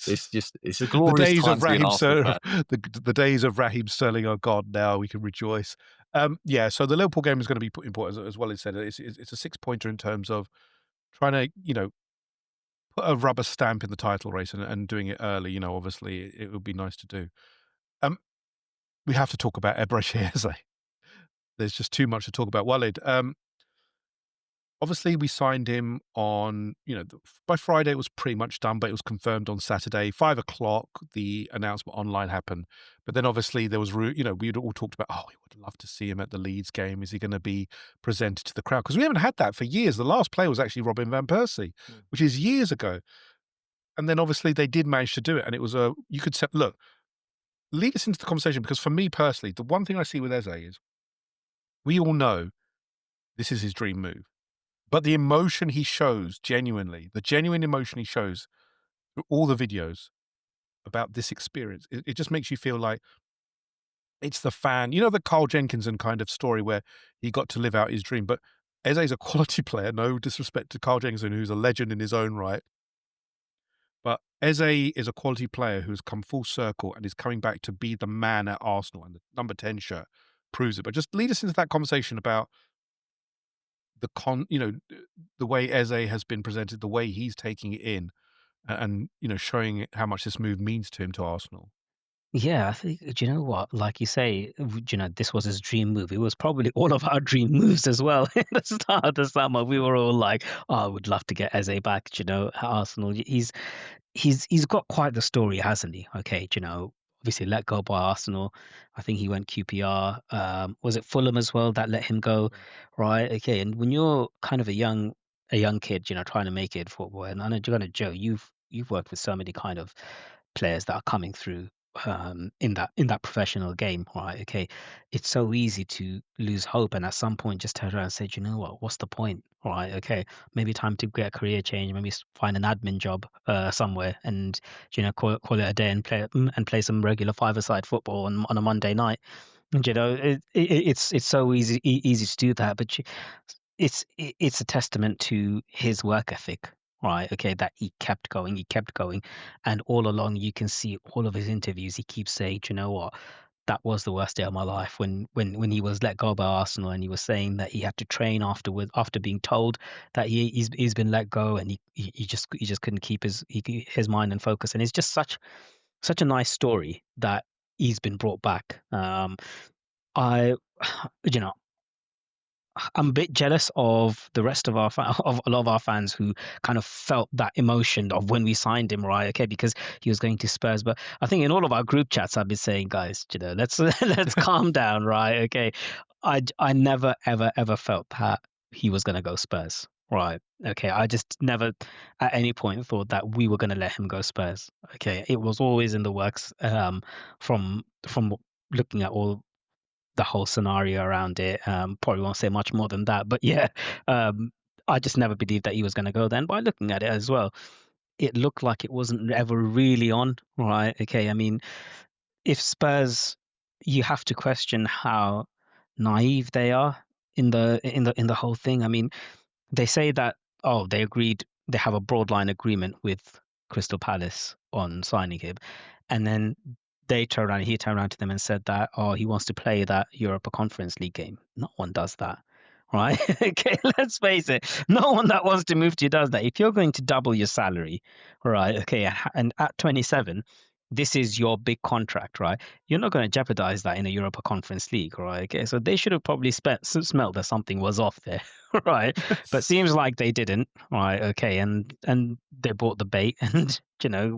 It's a glorious time to be an Arsenal fan. The days of Raheem Sterling are gone now. We can rejoice. Yeah, so the Liverpool game is going to be important, as well as said. It's a 6-pointer in terms of trying to, put a rubber stamp in the title race and doing it early. Obviously it would be nice to do. We have to talk about Ebrahim Eze. There's just too much to talk about. Walid, obviously we signed him on, by Friday it was pretty much done, but it was confirmed on Saturday, 5:00, the announcement online happened. But then obviously there was, we'd all talked about, we would love to see him at the Leeds game. Is he going to be presented to the crowd? Because we haven't had that for years. The last player was actually Robin van Persie, which is years ago. And then obviously they did manage to do it. And it was you could say, look, lead us into the conversation, because for me personally, the one thing I see with Eze is we all know this is his dream move. But the emotion he shows, the genuine emotion he shows through all the videos about this experience, it just makes you feel like it's the fan. The Carl Jenkinson kind of story where he got to live out his dream. But Eze is a quality player, no disrespect to Carl Jenkinson, who's a legend in his own right. But Eze is a quality player who's come full circle and is coming back to be the man at Arsenal, and the number 10 shirt proves it. But just lead us into that conversation about the way Eze has been presented, the way he's taking it in, and showing how much this move means to him, to Arsenal. Yeah, I think, do you know what? Like you say, this was his dream move. It was probably all of our dream moves as well. At the start of the summer, we were all like, "Oh, I would love to get Eze back." At Arsenal, he's got quite the story, hasn't he? Okay, obviously let go by Arsenal. I think he went QPR. Was it Fulham as well that let him go? Right. Okay. And when you're kind of a young kid, trying to make it in football, and I know, Joe, you've worked with so many kind of players that are coming through in that professional game, right? Okay, it's so easy to lose hope, and at some point just turn around and say, "Do you know what? What's the point?" Right? Okay, maybe time to get a career change. Maybe find an admin job somewhere, and call it a day and play some regular five-a-side football on a Monday night. And, it's so easy to do that, but it's a testament to his work ethic, right? Okay, that he kept going, and all along you can see all of his interviews. He keeps saying, "Do you know what? That was the worst day of my life when he was let go by Arsenal, and he was saying that he had to train afterwards after being told that he's been let go, and he just couldn't keep his mind and focus. And it's just such a nice story that he's been brought back. I, you know, I'm a bit jealous of the rest of of a lot of our fans who kind of felt that emotion of when we signed him, right? Okay, because he was going to Spurs. But I think in all of our group chats, I've been saying, guys, let's let's calm down, right? Okay, I never ever felt that he was going to go Spurs, right? Okay, I just never at any point thought that we were going to let him go Spurs. Okay, it was always in the works, from looking at all the whole scenario around it. Probably won't say much more than that, but yeah, um, I just never believed that he was going to go. Then by looking at it as well, it looked like it wasn't ever really on. Right? Okay. I mean, if Spurs, you have to question how naive they are in the whole thing. I mean, they say that, oh, they have a broad line agreement with Crystal Palace on signing him, and then he turned around to them and said that, oh, he wants to play that Europa Conference League game. No one does that, right? Okay, let's face it. No one that wants to move to you does that. If you're going to double your salary, right? Okay, and at 27, this is your big contract, right? You're not going to jeopardize that in a Europa Conference League, right? Okay, so they should have probably smelt that something was off there, right? But seems like they didn't, right? Okay, and they bought the bait, and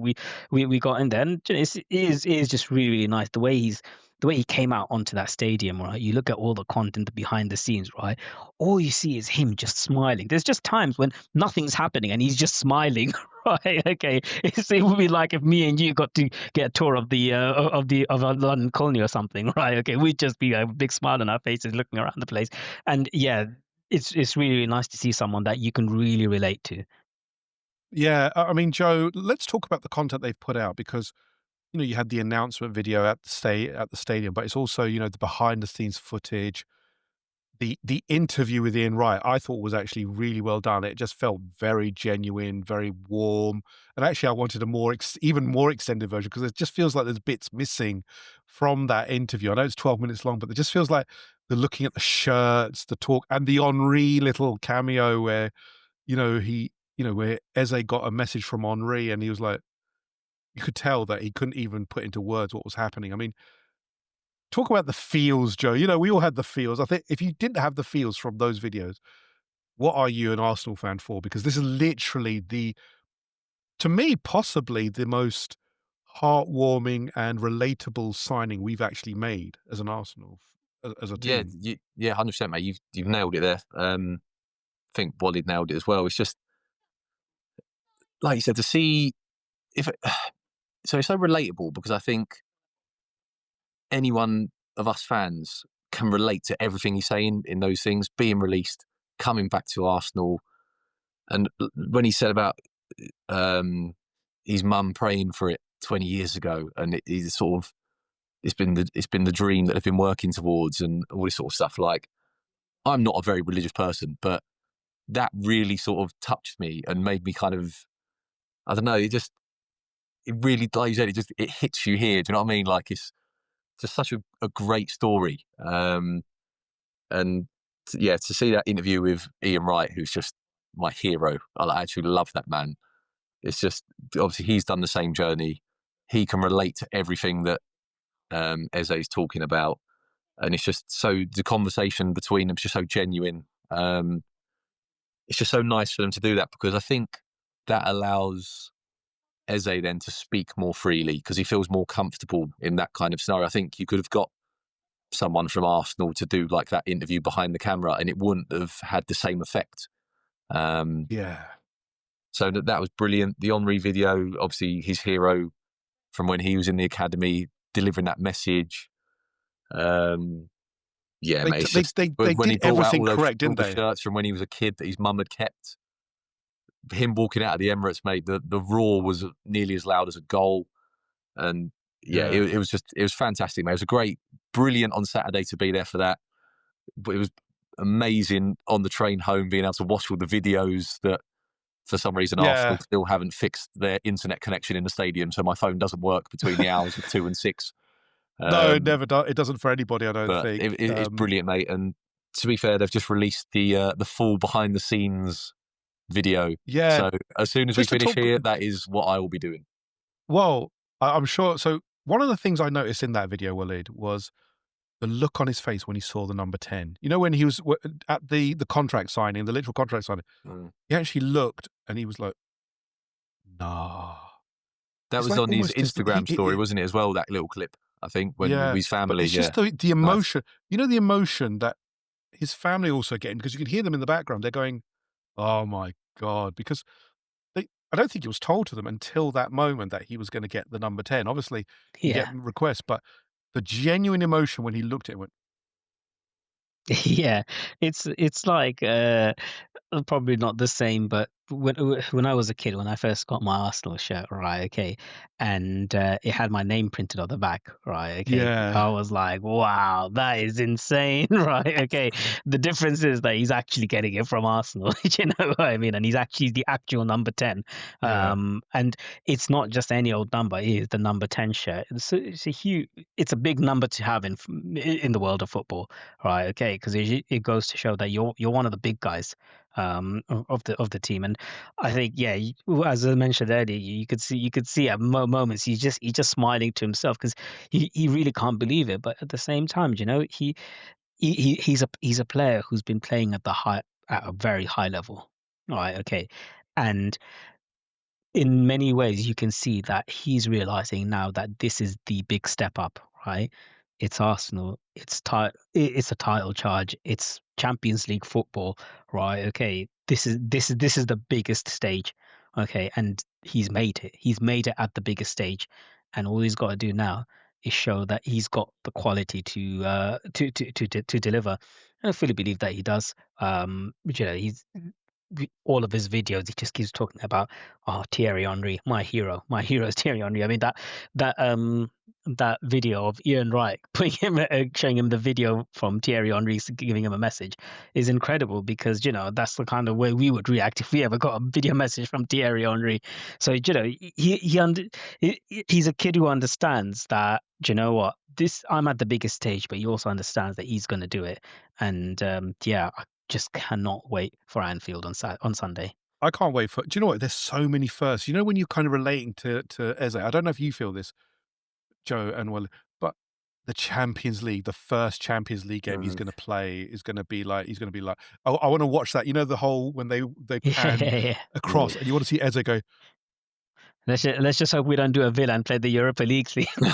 we got in there, and it is just really really nice the way he came out onto that stadium, right? You look at all the content behind the scenes, right? All you see is him just smiling. There's just times when nothing's happening and he's just smiling, right? Okay, it would be like if me and you got to get a tour of of a London colony or something, right? Okay, we'd just be a big smile on our faces, looking around the place, and yeah, it's really, really nice to see someone that you can really relate to. Yeah, I mean, Joe, let's talk about the content they've put out because you had the announcement video at the stadium, but it's also the behind the scenes footage. The interview with Ian Wright, I thought was actually really well done. It just felt very genuine, very warm, and actually, I wanted a even more extended version because it just feels like there's bits missing from that interview. I know it's 12 minutes long, but it just feels like the looking at the shirts, the talk, and the Henri little cameo where where Eze got a message from Henri, and he was like, you could tell that he couldn't even put into words what was happening. I mean, talk about the feels, Joe. We all had the feels. I think if you didn't have the feels from those videos, what are you an Arsenal fan for? Because this is literally to me, possibly the most heartwarming and relatable signing we've actually made as an Arsenal, as a Yeah, team. yeah, 100%, mate. You've nailed it there. I think Walid nailed it as well. It's just like you said, to see if so it's so relatable because I think anyone of us fans can relate to everything he's saying in those things, being released, coming back to Arsenal, and when he said about his mum praying for it 20 years ago, and he's sort of it's been the dream that they've been working towards, and all this sort of stuff. Like, I'm not a very religious person, but that really sort of touched me and made me kind of, I don't know, it really, like you said, it hits you here. Do you know what I mean? Like, it's just such a great story. And yeah, to see that interview with Ian Wright, who's just my hero, I actually love that man. It's just, obviously he's done the same journey. He can relate to everything that Eze is talking about. And it's just the conversation between them is just so genuine. It's just so nice for them to do that because I think that allows Eze then to speak more freely because he feels more comfortable in that kind of scenario. I think you could have got someone from Arsenal to do like that interview behind the camera and it wouldn't have had the same effect. Yeah. So that was brilliant. The Henri video, obviously his hero from when he was in the academy, delivering that message. Yeah, They mate. they When he did brought out everything all correct, didn't the they? shirts from when he was a kid that his mum had kept. Him walking out of the Emirates, mate, the roar was nearly as loud as a goal. And yeah, Yeah. it was fantastic, mate. It was brilliant on Saturday to be there for that. But it was amazing on the train home, being able to watch all the videos that for some reason, Yeah. Arsenal still haven't fixed their internet connection in the stadium, so my phone doesn't work between the hours of 2 and 6. No, it never does. It doesn't for anybody, I don't But think. it's brilliant, mate. And to be fair, they've just released the full behind the scenes video. Yeah. So as soon as we Just to finish talk- here, that is what I will be doing. Well, I'm sure. So one of the things I noticed in that video, Walid, was the look on his face when he saw the number 10. You know, when he was at the contract signing, the literal contract signing, he actually looked and he was like, nah. That It's was like on his almost just- Instagram story, wasn't it, as well, that little clip, I think, when with his family. But it's just the emotion. You know, the emotion that his family also getting, because you can hear them in the background. They're going, oh my God, because I don't think it was told to them until that moment that he was going to get the number 10. Obviously, you get requests, but the genuine emotion when he looked at it went, Yeah, it's like probably not the same, but when I was a kid, when I first got my Arsenal shirt, right, okay, and it had my name printed on the back, right, okay, Yeah. I was like, wow, that is insane, right, okay. The difference is that he's actually getting it from Arsenal, you know what I mean, and he's actually the actual number 10, and it's not just any old number; it is the number 10 shirt. It's a huge, it's a big number to have in the world of football, right, okay, because it goes to show that you're one of the big guys of the team. And I think, as I mentioned earlier, you could see at moments he's just smiling to himself because he really can't believe it. But at the same time, you know, he's a player who's been playing at a very high level, right? Okay, and in many ways, you can see that he's realizing now that this is the big step up, right? It's Arsenal. It's a title charge. It's Champions League football, right? Okay, this is the biggest stage, okay, and he's made it. He's made it at the biggest stage, and all he's got to do now is show that he's got the quality to deliver. And I fully believe that he does. You know, all of his videos, he just keeps talking about, oh, Thierry Henry, my hero is Thierry Henry. I mean, that video of Ian Wright showing him the video from Thierry Henry giving him a message is incredible, because you know that's the kind of way we would react if we ever got a video message from Thierry Henry. So you know, he's a kid who understands that, you know what, I'm at the biggest stage, but he also understands that he's going to do it. And I just cannot wait for Anfield on Sunday. I can't wait for. Do you know what? There's so many firsts. You know, when you're kind of relating to Eze, I don't know if you feel this, Joe and Will, but the Champions League, the first Champions League game he's going to play is going to be like, I want to watch that. You know, the whole when they pan across, and you want to see Eze go. Let's just hope we don't do a Villa and play the Europa League thing. Do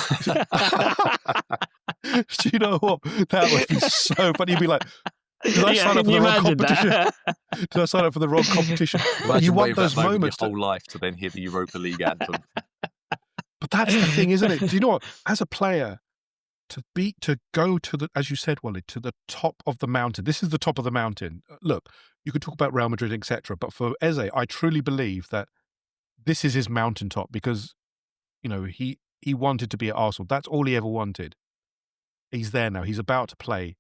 you know what? That would be so funny. You'd be like, did I sign up for the wrong competition? Did I sign up for the wrong competition? Imagine you want those moments your whole life to then hear the Europa League anthem. But that's the thing, isn't it? Do you know what? As a player, to go to the, as you said, Walid, to the top of the mountain. This is the top of the mountain. Look, you could talk about Real Madrid, etc. But for Eze, I truly believe that this is his mountaintop, because, you know, he wanted to be at Arsenal. That's all he ever wanted. He's there now. He's about to play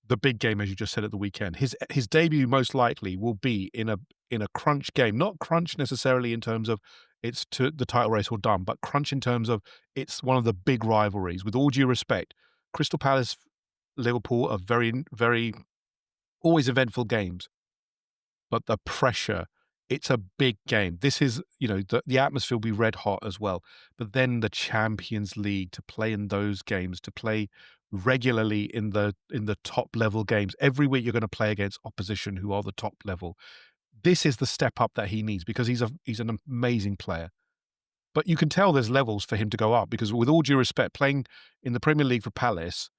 the big game, as you just said, at the weekend. His debut most likely will be in a crunch game. Not crunch necessarily in terms of it's to the title race or done, but crunch in terms of it's one of the big rivalries. With all due respect, Crystal Palace, Liverpool are very, very always eventful games. But the pressure, it's a big game. This is, you know, the atmosphere will be red hot as well. But then the Champions League, to play in those games, to play regularly in the top level games. Every week you're going to play against opposition who are the top level. This is the step up that he needs, because he's an amazing player. But you can tell there's levels for him to go up, because with all due respect, playing in the Premier League for Palace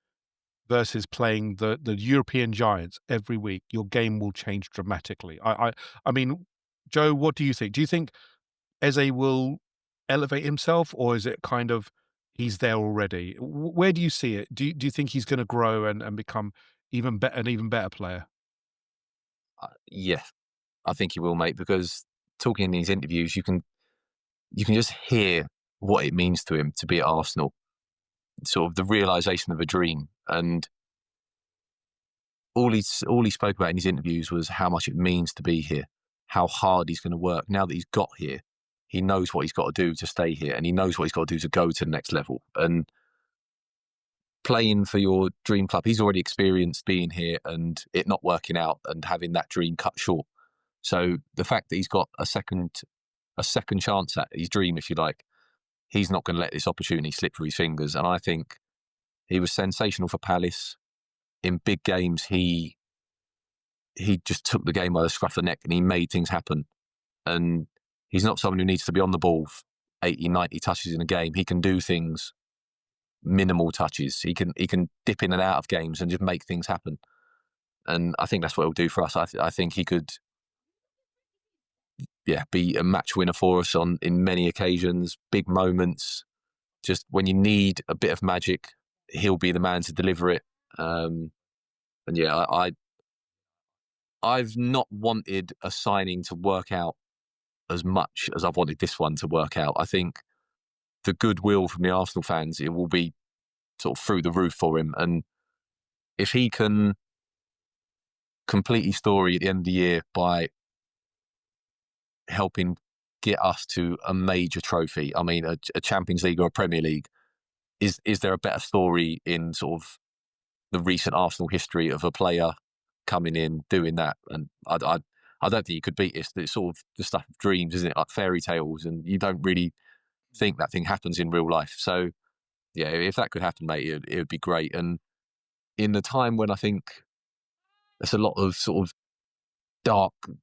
versus playing the European giants every week, your game will change dramatically. I mean, Joe, what do you think? Do you think Eze will elevate himself, or is it kind of he's there already? Where do you see it? Do you think he's going to grow and become an even better player? Yeah, I think he will, mate, because talking in these interviews, you can just hear what it means to him to be at Arsenal, sort of the realisation of a dream. And all he spoke about in his interviews was how much it means to be here, how hard he's going to work now that he's got here. He knows what he's got to do to stay here, and he knows what he's got to do to go to the next level. And playing for your dream club, he's already experienced being here and it not working out and having that dream cut short. So the fact that he's got a second chance at his dream, if you like, he's not going to let this opportunity slip through his fingers. And I think he was sensational for Palace. In big games, he just took the game by the scruff of the neck and he made things happen. And he's not someone who needs to be on the ball 80, 90 touches in a game. He can do things, minimal touches. He can dip in and out of games and just make things happen. And I think that's what he'll do for us. I think he could, be a match winner for us in many occasions, big moments. Just when you need a bit of magic, he'll be the man to deliver it. And yeah, I've not wanted a signing to work out as much as I've wanted this one to work out. I think the goodwill from the Arsenal fans, it will be sort of through the roof for him. And if he can complete his story at the end of the year by helping get us to a major trophy, I mean, a Champions League or a Premier League, is there a better story in sort of the recent Arsenal history of a player coming in, doing that? And I don't think you could beat this. It's sort of the stuff of dreams, isn't it? Like fairy tales, and you don't really think that thing happens in real life. So yeah, if that could happen, mate, it would be great. And in the time when I think there's a lot of sort of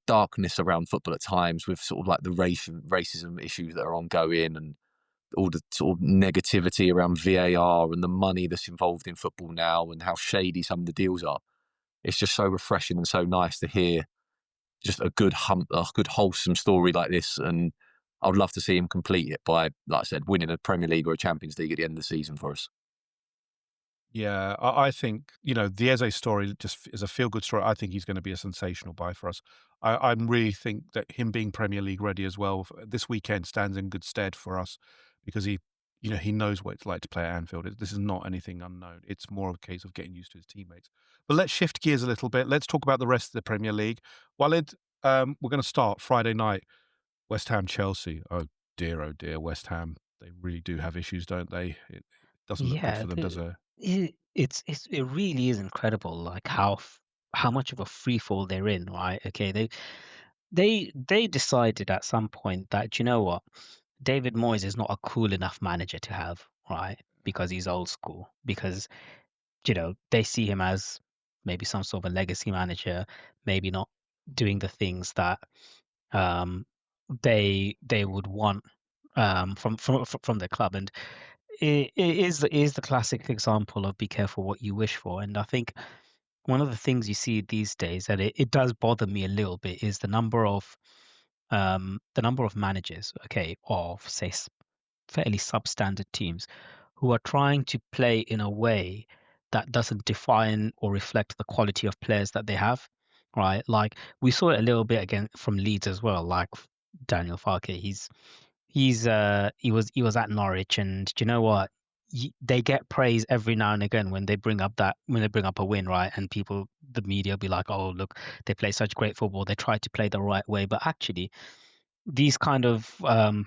darkness around football at times, with sort of like the racism issues that are ongoing and all the sort of negativity around VAR and the money that's involved in football now and how shady some of the deals are, it's just so refreshing and so nice to hear just a good wholesome story like this. And I would love to see him complete it by, like I said, winning a Premier League or a Champions League at the end of the season for us. Yeah, I think, the Eze story just is a feel-good story. I think he's going to be a sensational buy for us. I really think that him being Premier League ready as well this weekend stands in good stead for us, because he knows what it's like to play at Anfield. This is not anything unknown. It's more of a case of getting used to his teammates. But let's shift gears a little bit. Let's talk about the rest of the Premier League. Walid, we're going to start Friday night, West Ham Chelsea. Oh dear, West Ham. They really do have issues, don't they? It doesn't look good Yeah, for them, does it? it really is incredible, like how much of a free fall they're in, right? Okay, they decided at some point that, you know what, David Moyes is not a cool enough manager to have, right? Because he's old school. Because they see him as maybe some sort of a legacy manager, maybe not doing the things that um, they would want from the club. And it is the classic example of be careful what you wish for. And I think one of the things you see these days, and it does bother me a little bit, is the number of managers, okay, of say fairly substandard teams who are trying to play in a way that doesn't define or reflect the quality of players that they have, right? Like we saw it a little bit again from Leeds as well. Like Daniel Farke, he was at Norwich, and do you know what? They get praise every now and again when they bring up a win, right? And the media be like, "Oh, look, they play such great football. They try to play the right way." But actually, these kind of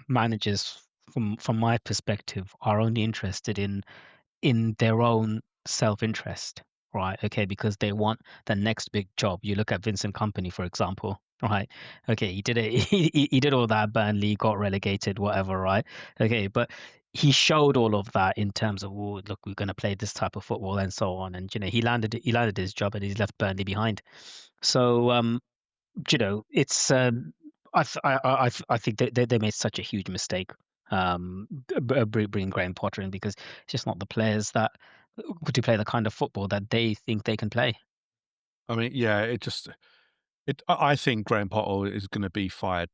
managers, from my perspective, are only interested in their own self-interest, right? Okay, because they want the next big job. You look at Vincent Company, for example, right? Okay, he did it. He did all that. Burnley got relegated, whatever, right? Okay, but he showed all of that in terms of, oh, look, we're going to play this type of football and so on. And he landed his job and he's left Burnley behind. So it's I think they made such a huge mistake bringing Graham Potter in, because it's just not the players that to play the kind of football that they think they can play. I mean, yeah, I think Graham Potter is going to be fired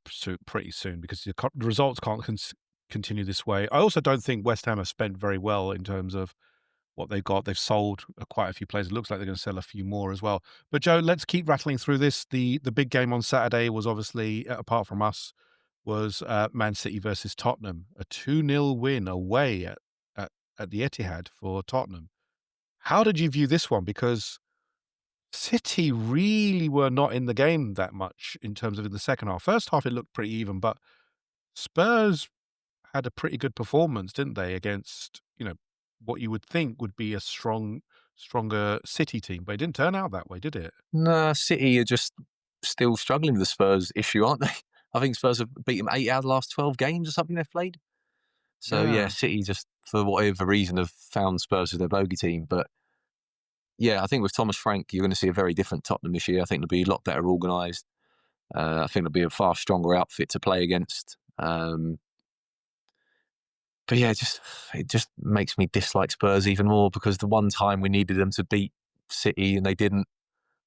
pretty soon, because the results can't continue this way. I also don't think West Ham have spent very well in terms of what they got. They've sold quite a few players. It looks like they're going to sell a few more as well. But Joe, let's keep rattling through this. The big game on Saturday was obviously, apart from us, was Man City versus Tottenham. A 2-0 win away at the Etihad for Tottenham. How did you view this one? Because City really were not in the game that much in terms of in the second half. First half, it looked pretty even, but Spurs had a pretty good performance, didn't they, against, what you would think would be a stronger City team, but it didn't turn out that way, did it? No, City are just still struggling with the Spurs issue, aren't they? I think Spurs have beat them 8 out of the last 12 games or something they've played. So yeah, Yeah. City just for whatever reason have found Spurs as their bogey team. But yeah, I think with Thomas Frank, you're going to see a very different Tottenham this year. I think they'll be a lot better organised. I think they'll be a far stronger outfit to play against. But yeah, it just makes me dislike Spurs even more because the one time we needed them to beat City and they didn't,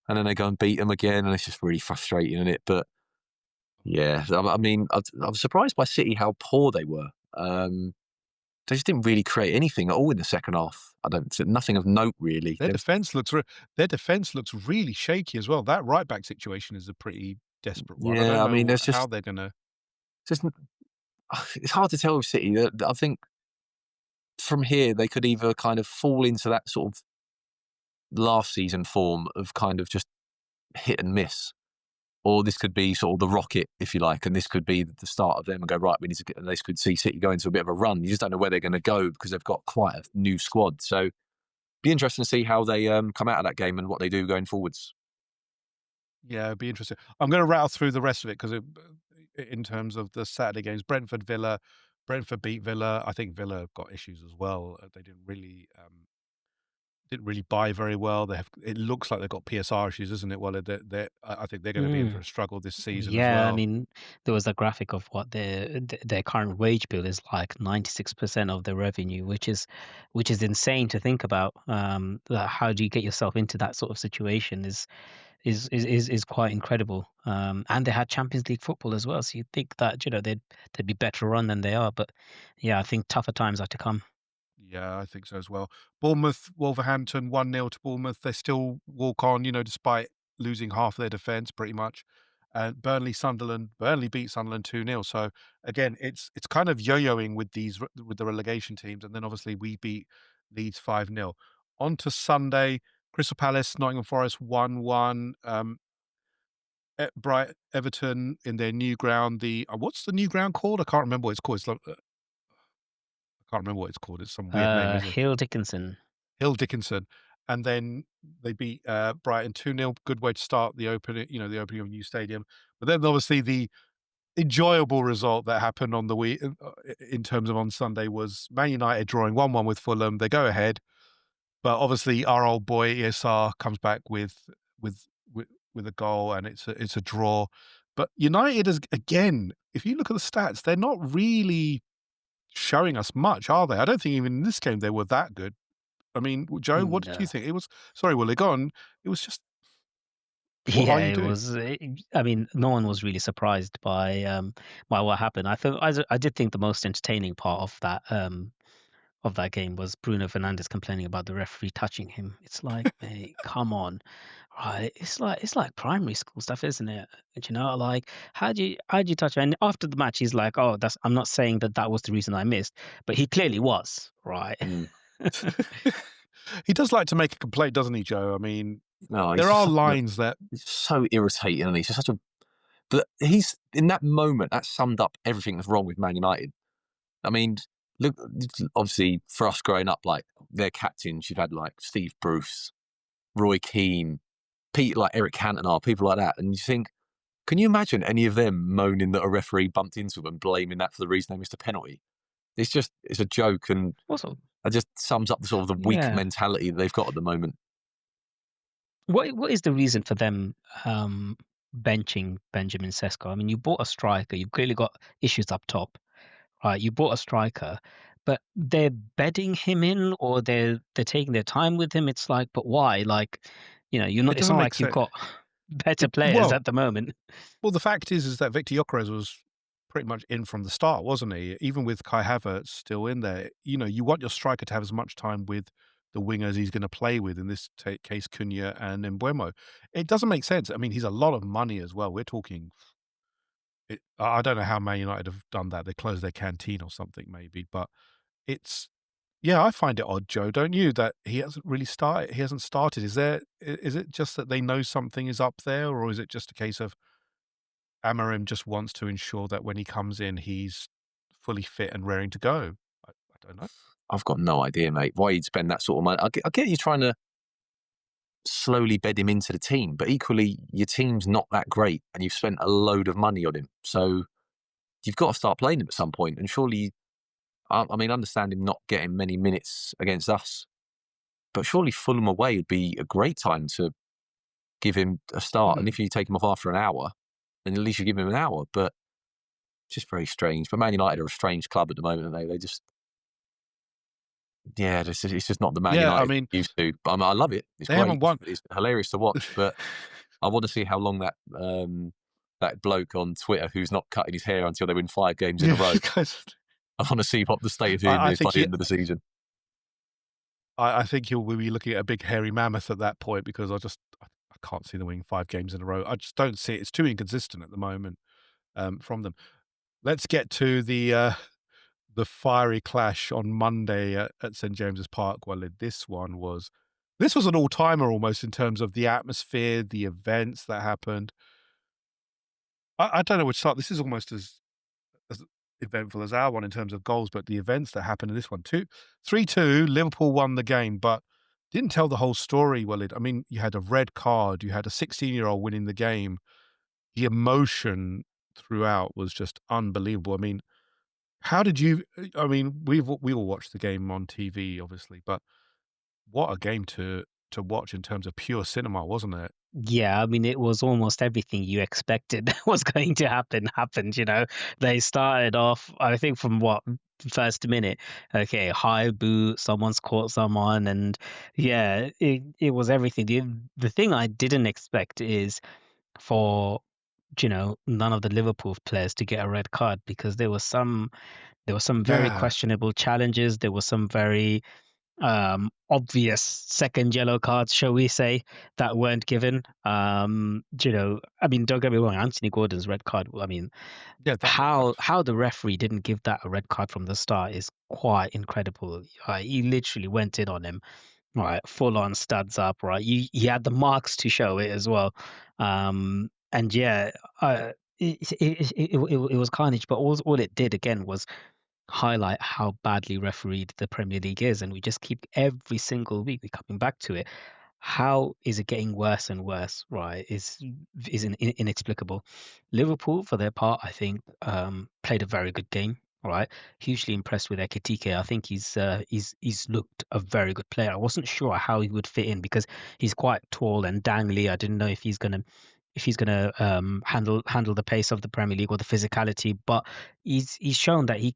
and then they go and beat them again, and it's just really frustrating, isn't it? But yeah, I mean, I was surprised by City how poor they were. They just didn't really create anything at all in the second half. Nothing of note really. Their defense looks really shaky as well. That right back situation is a pretty desperate one. I don't Yeah, I mean, know there's how they're gonna. just it's hard to tell with City. I think from here they could either kind of fall into that sort of last season form of kind of just hit and miss, or this could be sort of the rocket, if you like, and this could be the start of them and go right. We need to get. And this could see City go into a bit of a run. You just don't know where they're going to go because they've got quite a new squad. So, be interesting to see how they come out of that game and what they do going forwards. Yeah, it'd be interesting. I'm gonna rattle through the rest of it because in terms of the Saturday games, Brentford beat Villa. I think Villa got issues as well. They didn't really buy very well. It looks like they've got PSR issues, isn't it? Well, I think they're gonna be in for Mm. a struggle this season as Yeah, I well. mean, there was a graphic of what their current wage bill is like 96% of their revenue, which is insane to think about. How do you get yourself into that sort of situation is quite incredible. And they had Champions League football as well, so you'd think that they'd be better run than they are. But yeah, I think tougher times are to come. Yeah, I think so as well. Bournemouth, Wolverhampton, 1-0 to Bournemouth. They still walk on, despite losing half their defence pretty much. And Burnley beat Sunderland 2-0. So again, it's kind of yo-yoing with with the relegation teams. And then obviously we beat Leeds 5-0. On to Sunday, Crystal Palace, Nottingham Forest 1-1. Everton in their new ground. What's the new ground called? I can't remember what it's called. I can't remember what it's called. It's some weird name, isn't it? Hill Dickinson. Hill Dickinson, and then they beat Brighton 2-0. Good way to start the opening, the opening of a new stadium. But then obviously the enjoyable result that happened on the week in terms of on Sunday was Man United drawing 1-1 with Fulham. They go ahead, but obviously our old boy ESR comes back with with a goal, and it's a draw. But United is again, if you look at the stats, they're not really showing us much, are they? I don't think even in this game they were that good. I mean, Joe, what did you No. think? It was sorry, Willie, go on. It was just, what are Yeah, you it doing? was. I mean, no one was really surprised by what happened. I did think the most entertaining part of that game was Bruno Fernandes complaining about the referee touching him. It's like, mate, come on, right? It's like primary school stuff, isn't it? Like how do you touch him? And after the match, he's like, oh, that's I'm not saying that was the reason I missed, but he clearly was, right? Mm. He does like to make a complaint, doesn't he, Joe? I mean, No, there are lines that he's so irritating, and he's just such a. But he's in that moment that summed up everything that's wrong with Man United. I mean, look, obviously for us growing up, like their captains, you've had like Steve Bruce, Roy Keane, Pete, like Eric Cantona, people like that, and you think, can you imagine any of them moaning that a referee bumped into them and blaming that for the reason they missed a penalty? It's a joke, and Also, it just sums up the sort of the weak yeah. mentality that they've got at the moment. What is the reason for them benching Benjamin Sesko? I mean, you bought a striker. You've clearly got issues up top, right? You bought a striker, but they're bedding him in, or they're taking their time with him. It's like, but why? Like, you're not. it It's doesn't not make like you've sense. got better players Well, at the moment. the fact is that Victor Gyökeres was pretty much in from the start, wasn't he? Even with Kai Havertz still in there, you want your striker to have as much time with the wingers he's going to play with. In this case, Cunha and Mbeumo. It doesn't make sense. I mean, he's a lot of money as well. We're talking. I don't know how Man United have done that. They closed their canteen or something, maybe, but it's Yeah, I find it odd, Joe, don't you, that he hasn't really started. He hasn't started. Is it just that they know something is up there, or is it just a case of Amarim just wants to ensure that when he comes in, he's fully fit and raring to go? I don't know. I've got no idea, mate. Why you'd spend that sort of money? I get you trying to slowly bed him into the team, but equally, your team's not that great, and you've spent a load of money on him. So you've got to start playing him at some point. And surely, I mean, understand him not getting many minutes against us, but surely Fulham away would be a great time to give him a start. And if you take him off after an hour, then at least you give him an hour. But just very strange. But Man United are a strange club at the moment, aren't they? They just, yeah, it's just not the Man Yeah, I United mean, used to. But I love it. It's they great. haven't won. It's hilarious to watch. But I want to see how long that bloke on Twitter who's not cutting his hair until they win 5 games in a row. I want to see what the state of him is by the end of the season. I think he'll be looking at a big hairy mammoth at that point, because I can't see them winning 5 games in a row. I just don't see it. It's too inconsistent at the moment from them. Let's get to the fiery clash on Monday at St James's Park. Well, this was an all-timer almost in terms of the atmosphere, the events that happened. I don't know which start. This is almost as eventful as our one in terms of goals, but the events that happened in this one, 3-2, Liverpool won the game, but didn't tell the whole story, Walid. I mean, you had a red card, you had a 16-year-old winning the game. The emotion throughout was just unbelievable. I mean, how did you? I mean, we all watched the game on TV, obviously, but what a game to watch in terms of pure cinema, wasn't it? Yeah, I mean, it was almost everything you expected was going to happened, you know. They started off, I think, from what, first minute, okay, high boot, someone's caught someone, and yeah, it was everything. The thing I didn't expect is for, you know, none of the Liverpool players to get a red card, because there were some very Yeah, questionable challenges. There were some very obvious second yellow cards, shall we say, that weren't given. You know, I mean, don't get me wrong, Anthony Gordon's red card, I mean, yeah, how the referee didn't give that a red card from the start is quite incredible. He literally went in on him, right, full on studs up, right. He had the marks to show it as well. And yeah, it was carnage, but all it did again was highlight how badly refereed the Premier League is, and we just keep every single week we coming back to it. How is it getting worse and worse? Right, is inexplicable. Liverpool, for their part, I think, played a very good game. Right, hugely impressed with Ekitike. I think he's looked a very good player. I wasn't sure how he would fit in because he's quite tall and dangly. I didn't know if he's gonna handle the pace of the Premier League or the physicality, but he's shown that he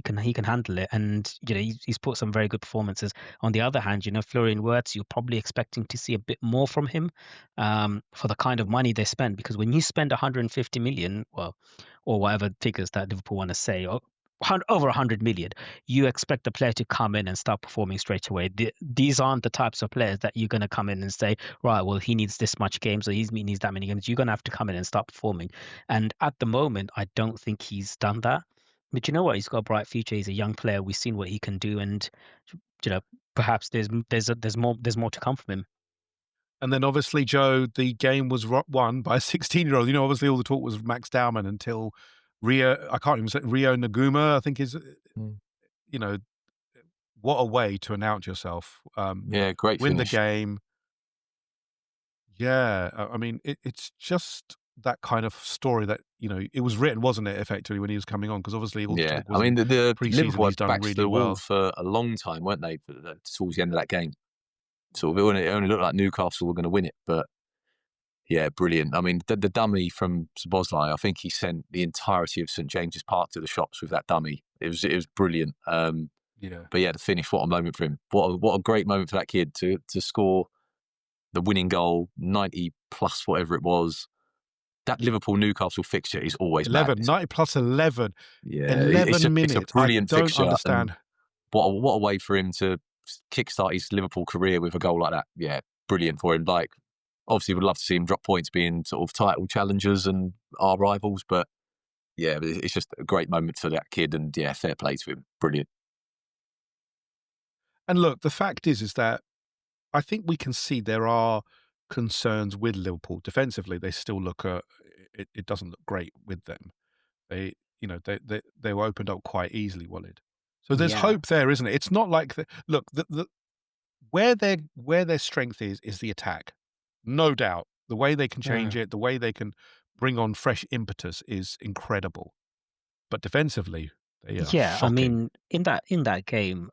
can handle it, and you know he's put some very good performances. On the other hand, you know, Florian Wirtz, you're probably expecting to see a bit more from him for the kind of money they spend, because when you spend 150 million, well, or whatever figures that Liverpool want to say, or over 100 million, you expect the player to come in and start performing straight away. These aren't the types of players that you're going to come in and say, right, well, he needs this much games or he needs that many games. You're going to have to come in and start performing. And at the moment, I don't think he's done that. But you know what? He's got a bright future. He's a young player. We've seen what he can do, and you know, perhaps there's more to come from him. and then obviously, Joe, the game was won by a 16-year-old. You know, obviously all the talk was Max Dowman until I can't even say Rio Naguma, I think is, you know, what a way to announce yourself. Yeah, great Win finish. the game. Yeah, I mean, it's just that kind of story that, you know, it was written, wasn't it, effectively, when he was coming on? Because obviously all the Yeah, talk I was mean, in the pre-season, Liverpool he's had done backs to really the wall well. for a long time, weren't they, towards the end of that game? So it only looked like Newcastle were going to win it, but yeah, brilliant. I mean, the dummy from Szoboszlai, I think he sent the entirety of St James's Park to the shops with that dummy. It was brilliant. Yeah. But yeah, the finish, what a moment for him. What a great moment for that kid to score the winning goal, 90 plus whatever it was. That Liverpool Newcastle fixture is always 11, madness. 90 plus 11. Yeah, 11 it's a minutes. I brilliant don't fixture, and understand. what a way for him to kickstart his Liverpool career with a goal like that. Yeah, brilliant for him. Like, obviously, would love to see him drop points being sort of title challengers and our rivals, but yeah, it's just a great moment for that kid, and yeah, fair play to him. Brilliant. And look, the fact is that I think we can see there are concerns with Liverpool defensively. They still look it doesn't look great with them. They they were opened up quite easily, Walid. So there's Yeah. hope there, isn't it? It's not like look, the where their strength is the attack. No doubt. The way they can change it, the way they can bring on fresh impetus is incredible. But defensively, they are Yeah, I shocking. mean, in that game,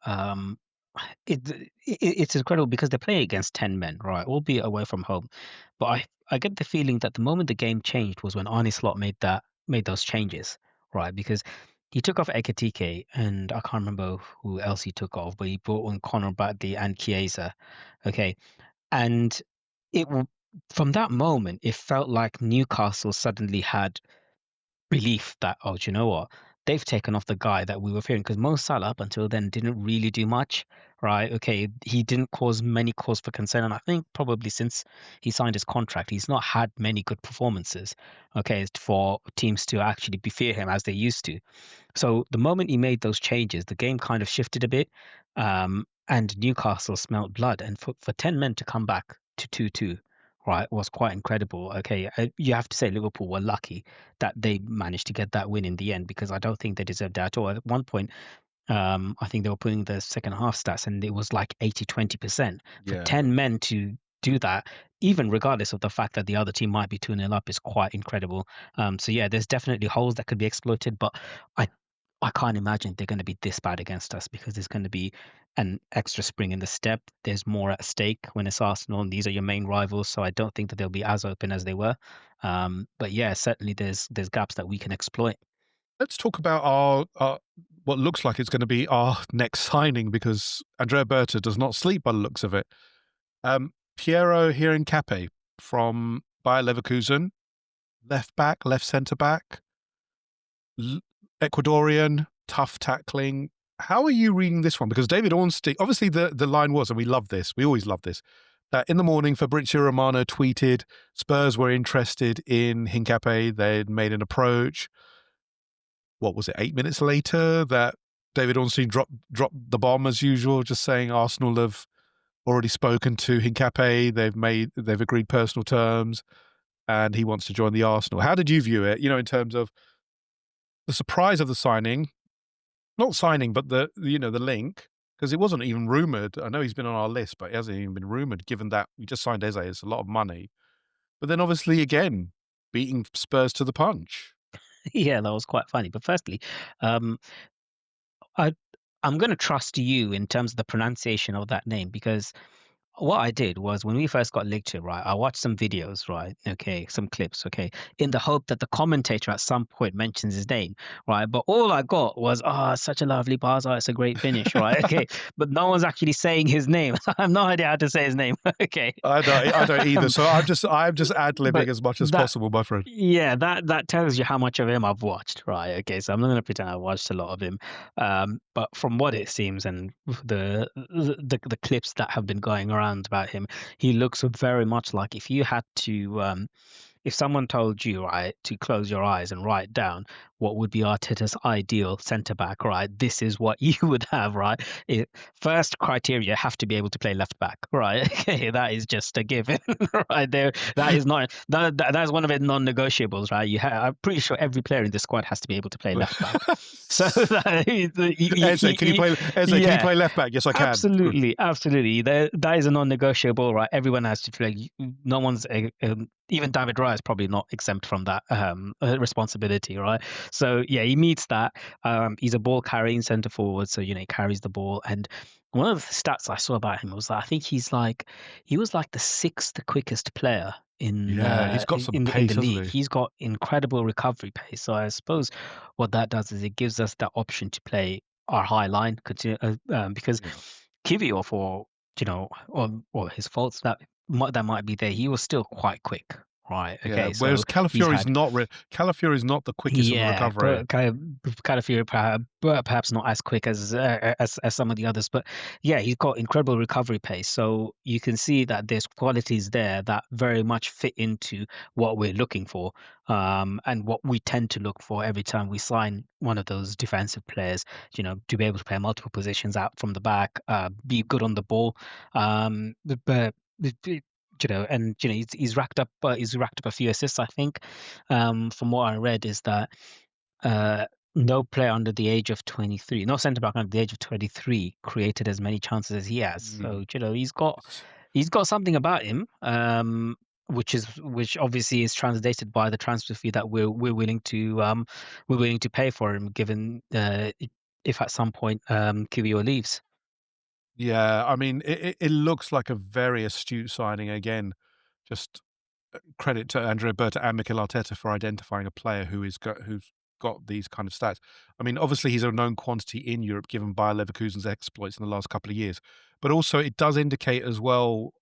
it's incredible because they play against 10 men, right? Albeit away from home. But I get the feeling that the moment the game changed was when Arne Slot made those changes, right? Because he took off Ekitike and I can't remember who else he took off, but he brought on Conor Bradley and Chiesa. Okay. And it w- from that moment, it felt like Newcastle suddenly had relief that, oh, do you know what? They've taken off the guy that we were fearing because Mo Salah up until then didn't really do much, right? Okay, he didn't cause many cause for concern, and I think probably since he signed his contract, he's not had many good performances. Okay, for teams to actually be fear him as they used to. So the moment he made those changes, the game kind of shifted a bit, and Newcastle smelt blood. And for 10 men to come back to 2-2, right, was quite incredible. Okay, you have to say Liverpool were lucky that they managed to get that win in the end because I don't think they deserved that at all. At one point, I think they were putting the second half stats and it was like 80-20%. For Yeah. 10 men to do that, even regardless of the fact that the other team might be 2-0 up, is quite incredible. So yeah, there's definitely holes that could be exploited, but I I can't imagine they're going to be this bad against us because there's going to be an extra spring in the step. There's more at stake when it's Arsenal, and these are your main rivals. So I don't think that they'll be as open as they were. But yeah, certainly there's gaps that we can exploit. Let's talk about our what looks like it's going to be our next signing because Andrea Berta does not sleep by the looks of it. Piero Hirencape from Bayer Leverkusen, left back, left centre back, Ecuadorian, tough tackling. How are you reading this one? Because David Ornstein, obviously the line was, and we love this, we always love this, that in the morning Fabrizio Romano tweeted Spurs were interested in Hincapié. They'd made an approach. What was it, 8 minutes later that David Ornstein dropped the bomb as usual, just saying Arsenal have already spoken to Hincapié. They've agreed personal terms and he wants to join the Arsenal. How did you view it, in terms of the surprise of the signing? Not signing, but the link, because it wasn't even rumoured. I know he's been on our list, but it hasn't even been rumoured, given that we just signed Eze. It's a lot of money. But then obviously, again, beating Spurs to the punch. Yeah, that was quite funny. But firstly, um, I I'm going to trust you in terms of the pronunciation of that name because what I did was when we first got linked to, right, I watched some videos, right? Okay, some clips, okay, in the hope that the commentator at some point mentions his name, right? But all I got was, oh, it's such a lovely buzzer, it's a great finish, right? Okay, but no one's actually saying his name. I have no idea how to say his name. Okay. I don't either. So I'm just ad-libbing But as much as that possible, my friend. yeah, that tells you how much of him I've watched, right? Okay, so I'm not going to pretend I watched a lot of him, but from what it seems and the clips that have been going around about him, he looks very much like if you had to if someone told you, right, to close your eyes and write down what would be Arteta's ideal centre back, right, this is what you would have, right? First criteria, have to be able to play left back, right? Okay, that is just a given, right there. That is not that is one of the non-negotiables, right? I'm pretty sure every player in the squad has to be able to play left back. So Eze, can you play? Eze, can you play left back? Yes, I can. absolutely, absolutely. That is a non-negotiable, right? Everyone has to play. No one's even David Raya is probably not exempt from that responsibility, right? So yeah, he meets that. He's a ball carrying centre forward, so he carries the ball. And one of the stats I saw about him was that I think he was like the sixth quickest player Yeah, he's got some in pace, the hasn't league. he? He's got incredible recovery pace. So I suppose what that does is it gives us that option to play our high line, because Yeah. Kivior, for or his faults that might be there, he was still quite quick, right? Yeah, Okay, whereas so he's Calafiori's had. not Calafiori's not the quickest on the Yeah, recovery. but kind of fear, but perhaps not as quick as some of the others. But yeah, he's got incredible recovery pace. So you can see that there's qualities there that very much fit into what we're looking for, and what we tend to look for every time we sign one of those defensive players. To be able to play multiple positions out from the back, be good on the ball, but and he's racked up a few assists, I think. From what I read, is that no player under the age of 23, no centre back under the age of 23 created as many chances as he has. Mm. So he's got something about him, which obviously is translated by the transfer fee that we're willing to pay for him, given if at some point Kivio leaves. Yeah, I mean, it looks like a very astute signing again. Just credit to Andrea, Berta, and Mikel Arteta for identifying a player who's got these kind of stats. I mean, obviously he's a known quantity in Europe, given Bayer Leverkusen's exploits in the last couple of years. But also, it does indicate as well,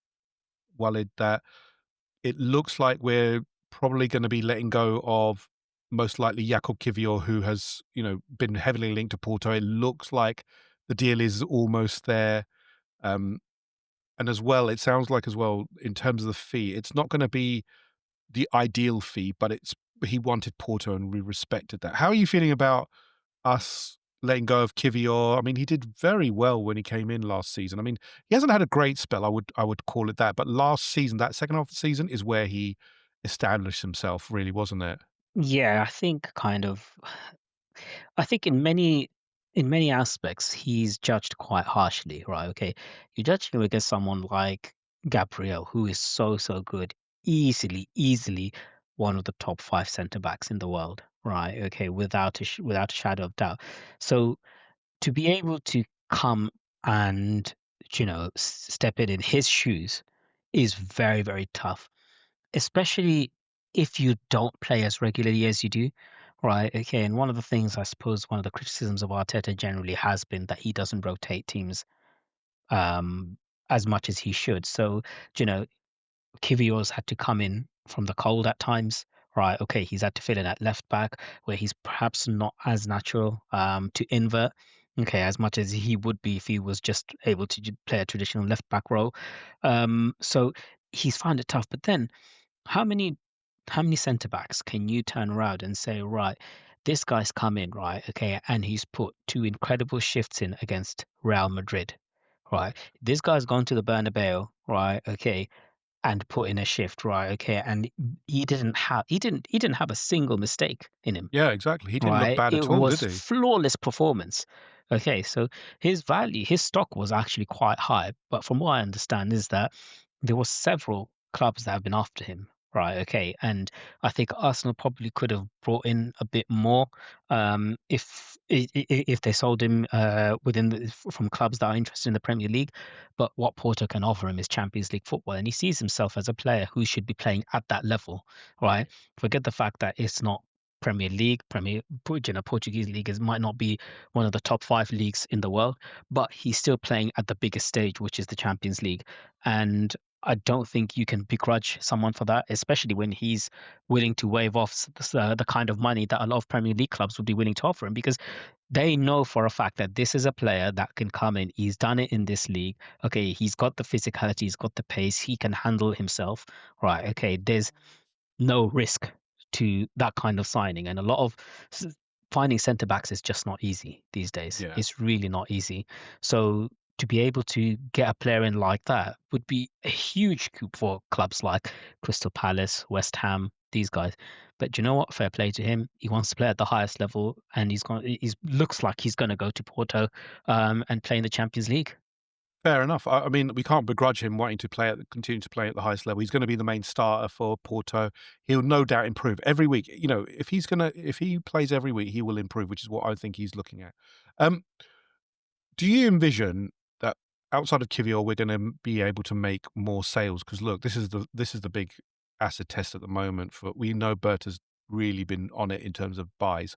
Walid, that it looks like we're probably going to be letting go of most likely Jakub Kivior, who has been heavily linked to Porto. It looks like the deal is almost there. Um, and as well, it sounds like as well, in terms of the fee, it's not going to be the ideal fee, but he wanted Porto and we respected that. How are you feeling about us letting go of Kivior? I mean, he did very well when he came in last season. I mean, he hasn't had a great spell, I would call it that. But last season, that second half of the season is where he established himself, really, wasn't it? Yeah, I think in many aspects he's judged quite harshly, right? Okay, you judge him against someone like Gabriel, who is so good, easily one of the top five centre backs in the world, right? Okay, without a shadow of doubt. So to be able to come and step in his shoes is very, very tough, especially if you don't play as regularly as you do, right? Okay, and one of the things, I suppose, one of the criticisms of Arteta generally has been that he doesn't rotate teams um, as much as he should. So, you know, Kivior's had to come in from the cold at times, right? Okay, he's had to fill in at left back where he's perhaps not as natural to invert. Okay, as much as he would be if he was just able to play a traditional left back role. So he's found it tough. But then how many centre backs can you turn around and say, right, this guy's come in, right, okay, and he's put two incredible shifts in against Real Madrid, right? This guy's gone to the Bernabeu, right, okay, and put in a shift, right, okay, and he didn't have a single mistake in him, Yeah, exactly. He didn't look right? bad It at all, did was he? flawless performance. Okay, so his stock was actually quite high, but from what I understand is that there were several clubs that have been after him, right? Okay, and I think Arsenal probably could have brought in a bit more, if they sold him from clubs that are interested in the Premier League. But what Porto can offer him is Champions League football, and he sees himself as a player who should be playing at that level, right? Forget the fact that it's not Premier League, Portuguese league might not be one of the top five leagues in the world, but he's still playing at the biggest stage, which is the Champions League. And I don't think you can begrudge someone for that, especially when he's willing to waive off the kind of money that a lot of Premier League clubs would be willing to offer him, because they know for a fact that this is a player that can come in. He's done it in this league. Okay, he's got the physicality, he's got the pace, he can handle himself. Right. Okay, there's no risk to that kind of signing. And a lot of finding centre backs is just not easy these days. Yeah. It's really not easy. So to be able to get a player in like that would be a huge coup for clubs like Crystal Palace, West Ham, these guys. But do you know what? Fair play to him. He wants to play at the highest level, and He's looks like he's going to go to Porto, and play in the Champions League. Fair enough. I mean, we can't begrudge him wanting to continue to play at the highest level. He's going to be the main starter for Porto. He'll no doubt improve every week. If he plays every week, he will improve, which is what I think he's looking at. Um, do you envision that outside of Kivior, we're going to be able to make more sales? Because look, this is the big acid test at the moment. We know Berta's really been on it in terms of buys.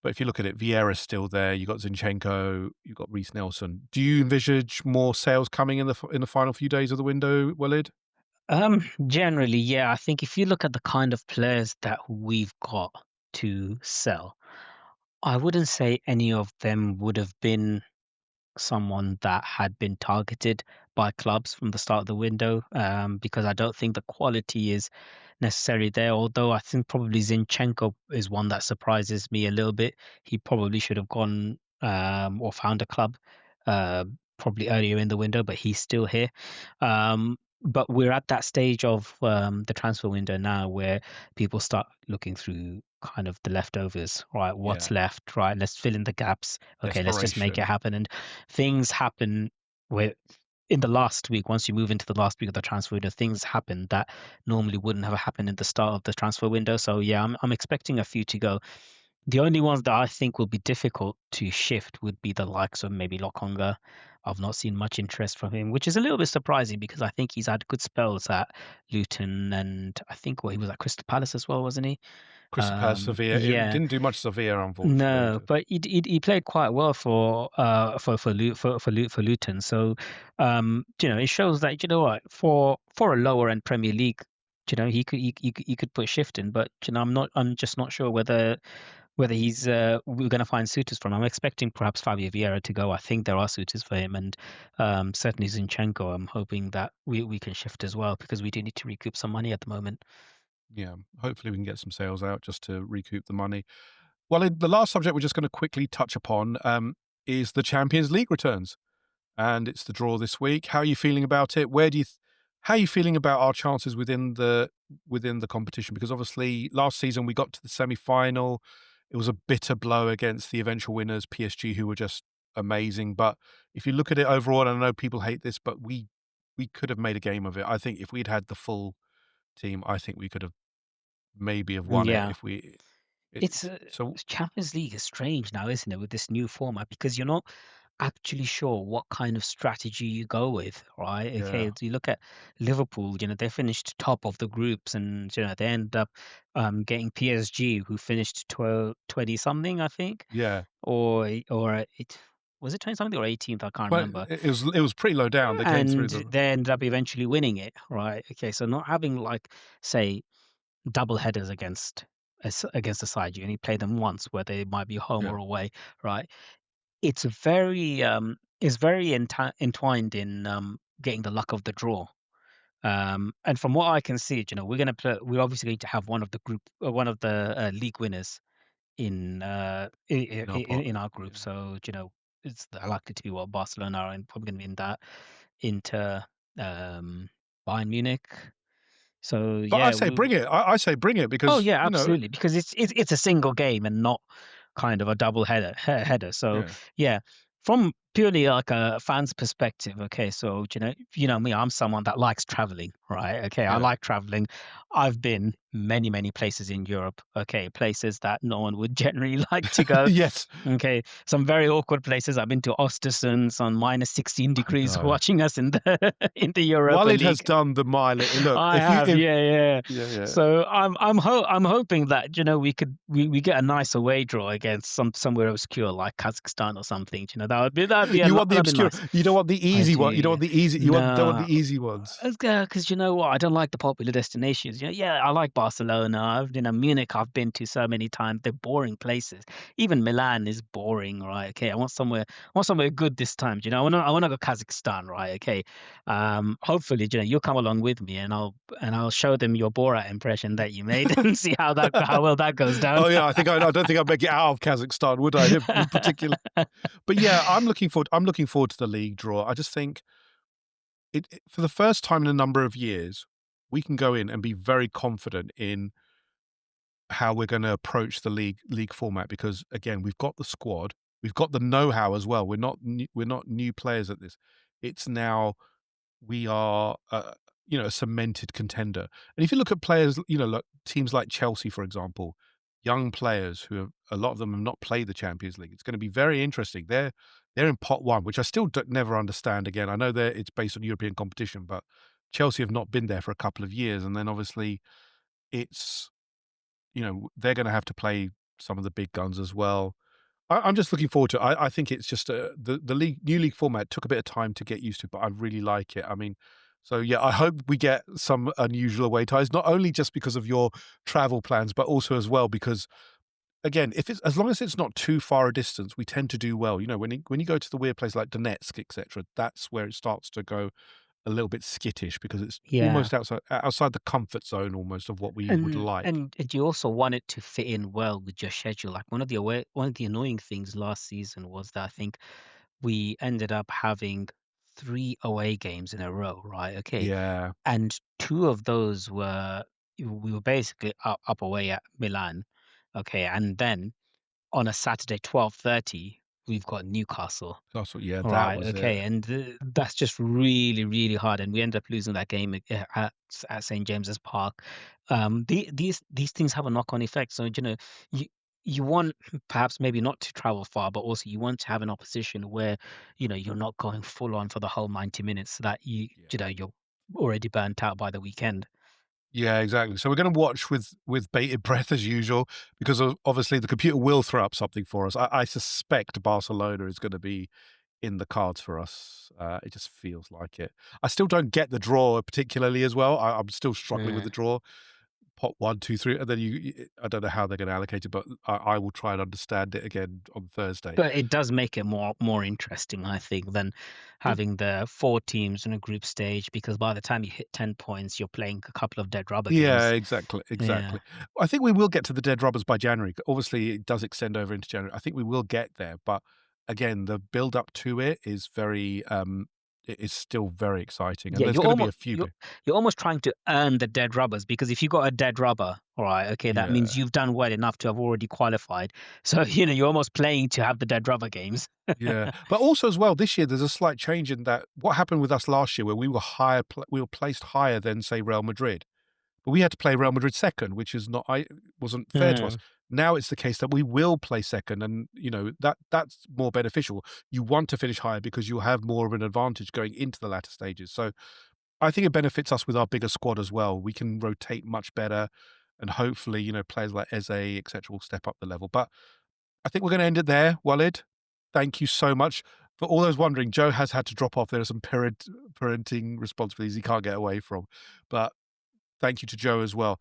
But if you look at it, Vieira's still there. You got Zinchenko. You got Reece Nelson. Do you envisage more sales coming in the final few days of the window, Walid? Generally, yeah. I think if you look at the kind of players that we've got to sell, I wouldn't say any of them would have been someone that had been targeted by clubs from the start of the window, because I don't think the quality is necessarily there. Although I think probably Zinchenko is one that surprises me a little bit. He probably should have gone or found a club uh, probably earlier in the window, but he's still here. But we're at that stage of the transfer window now where people start looking through kind of the leftovers, right? What's Yeah, left, right? Let's fill in the gaps. Okay, let's just make it desperation. happen. And things happen where in the last week, once you move into the last week of the transfer window, things happen that normally wouldn't have happened in the start of the transfer window. So yeah, I'm expecting a few to go. The only ones that I think will be difficult to shift would be the likes of maybe Lokonga. I've not seen much interest from him, which is a little bit surprising because I think he's had good spells at Luton and I think he was at Crystal Palace as well, wasn't he? Crystal Palace, Sevilla. It Yeah, didn't do much Sevilla, unfortunately. no, but he played quite well for Luton. So it shows that for a lower end Premier League, he could put shift in. But I'm just not sure whether he's we're going to find suitors for him. I'm expecting perhaps Fabio Vieira to go. I think there are suitors for him, and certainly Zinchenko. I'm hoping that we can shift as well because we do need to recoup some money at the moment. Yeah, hopefully we can get some sales out just to recoup the money. Well, the last subject we're just going to quickly touch upon is the Champions League returns, and it's the draw this week. How are you feeling about it? How are you feeling about our chances within the competition? Because obviously last season we got to the semi-final. It was a bitter blow against the eventual winners, PSG, who were just amazing. But if you look at it overall, and I know people hate this, but we could have made a game of it. I think if we'd had the full team, I think we could have maybe have won it Yeah. if we. It's So Champions League is strange now, isn't it, with this new format because you're not actually sure what kind of strategy you go with, right? yeah, Okay, so you look at Liverpool, they finished top of the groups and they end up getting PSG who finished 20 something, I think, yeah. or it was it 20 something or 18th, I can't Well, remember. it was pretty low down. They came through And the they ended up eventually winning it, right? Okay, so not having like say double headers against a side. You only play them once, where they might be home yeah. or away, right? It's very entwined in getting the luck of the draw. And from what I can see, we're obviously going to have one of the league winners In our pot. in our group. Yeah. So it's likely to be what Barcelona are, and probably going to be in that Inter, Bayern Munich. So But I yeah, say bring it. I say bring it oh because, yeah, absolutely, because it's a single game and not kind of a double header. So yeah, yeah, from purely like a fan's perspective, okay, so you know me, I'm someone that likes traveling, right? Okay, I yeah. like traveling. I've been many places in Europe, okay, places that no one would generally like to go. Yes, Okay, some very awkward places. I've been to Ostersund on minus 16 I degrees know. watching us in the in the Europa Walid has League. done the mile. Look, I have, if yeah, yeah. yeah, yeah. So I'm hoping that we get a nice away draw against somewhere obscure like Kazakhstan or something. You want the that'd be obscure. nice. You don't want the I easy one. You don't do. want the easy. Don't want No, the easy ones. because you know what? I don't like the popular destinations. Yeah, I like Barcelona. Munich. I've been to so many times. They're boring places. Even Milan is boring, right? Okay, I want somewhere good this time. I want to go Kazakhstan, right? Okay, hopefully, you'll come along with me, and I'll show them your Borat impression that you made and see how well that goes down. Oh yeah, I don't think I'd make it out of Kazakhstan, would I? In particular, but yeah, I'm looking forward. I'm looking forward to the league draw. I just think for the first time in a number of years, we can go in and be very confident in how we're going to approach the league format because again, we've got the squad, we've got the know-how as well. We're not new players at this. It's now we are a cemented contender. And if you look at players, like teams like Chelsea, for example, young players who have, a lot of them have not played the Champions League. It's going to be very interesting. They're in pot one, which I still never understand. Again, I know it's based on European competition, but Chelsea have not been there for a couple of years, and then obviously it's they're going to have to play some of the big guns as well. I'm just looking forward to it. I think it's just the new league format took a bit of time to get used to, but I really like it. I mean, So yeah, I hope we get some unusual away ties, not only just because of your travel plans, but also as well because again, if it's as long as it's not too far a distance, we tend to do well. You know, when you go to the weird place like Donetsk, etc., that's where it starts to go a little bit skittish because it's Yeah. almost outside the comfort zone almost of what we would like. And you also want it to fit in well with your schedule. Like one of the annoying things last season was that I think we ended up having 3 away games in a row, right? Okay. Yeah, And 2 of those were we were basically up away at Milan. Okay. And then on a Saturday, 12:30, we've got Newcastle. that's what. Yeah, that Right. was it. Okay. And that's just really, really hard. And we end up losing that game at St James's Park. These things have a knock-on effect. So you you want perhaps maybe not to travel far, but also you want to have an opposition where you're not going full on for the whole 90 minutes, so that you're already burnt out by the weekend. Yeah, exactly. So we're going to watch with bated breath as usual because obviously the computer will throw up something for us. I suspect Barcelona is going to be in the cards for us. It just feels like it. I still don't get the draw particularly as well. I'm still struggling with the draw. Pot 1, 2, 3, and then I don't know how they're going to allocate it, but I will try and understand it again on Thursday. But it does make it more interesting, I think, than having the 4 teams in a group stage, because by the time you hit 10 points, you're playing a couple of dead rubber Yeah, games. exactly, Yeah. exactly. I think we will get to the dead rubbers by January. Obviously, it does extend over into January. I think we will get there, but again, the build up to it is very, it is still very exciting, and Yeah, there's you're going to be a almost few. you're almost trying to earn the dead rubbers, because if you got a dead rubber, all right, okay, that Yeah, means you've done well enough to have already qualified. So, you're almost playing to have the dead rubber games. yeah, but also as well, this year there's a slight change in that what happened with us last year, where we were we were placed higher than say Real Madrid. But we had to play Real Madrid second, which is not wasn't fair to us. Mm. Now it's the case that we will play second, and that's more beneficial. You want to finish higher because you'll have more of an advantage going into the latter stages. So I think it benefits us with our bigger squad as well. We can rotate much better, and hopefully, players like Eze, etc., will step up the level. But I think we're going to end it there, Walid. Thank you so much. For all those wondering, Joe has had to drop off. There are some parenting responsibilities he can't get away from, but thank you to Joe as well.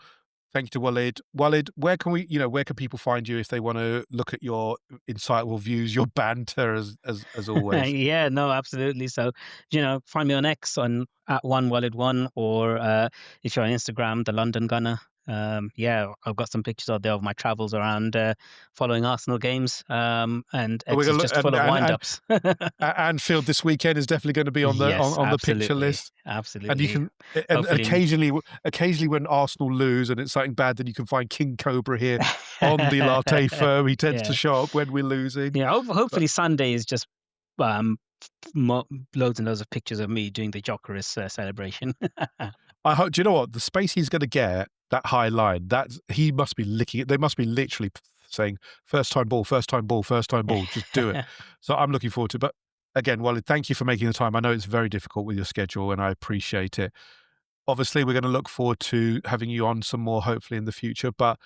Thank you to Walid. Walid, where can people find you if they want to look at your insightful views, your banter as always? Yeah, no, absolutely. So, find me on X on @1walid1, or if you're on Instagram, the London Gunner. Yeah, I've got some pictures out there of my travels around following Arsenal games. And We're X is gonna just full of wind-ups. Anfield this weekend is definitely going to be on the Yes, on the picture absolutely, list. And you absolutely. can, and Hopefully. occasionally when Arsenal lose and it's something bad, then you can find King Cobra here on the latte firm. He tends to Yeah, show up when we're losing. yeah. But Hopefully Sunday is just um loads and loads of pictures of me doing the Jokeris celebration. I hope. Do you know what the space he's going to get? That high line. He must be licking it. They must be literally saying first time ball, first time ball, first time ball. Just do it. So I'm looking forward to it. But again, Walid, thank you for making the time. I know it's very difficult with your schedule, and I appreciate it. Obviously, we're going to look forward to having you on some more, hopefully in the future. But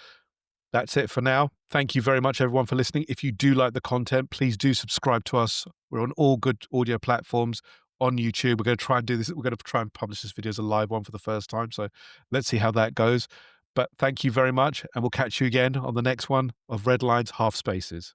that's it for now. Thank you very much, everyone, for listening. If you do like the content, please do subscribe to us. We're on all good audio platforms. On YouTube, we're going to try and do this. We're going to try and publish this video as a live one for the first time. So let's see how that goes. But thank you very much, and we'll catch you again on the next one of Red Lines Half Spaces.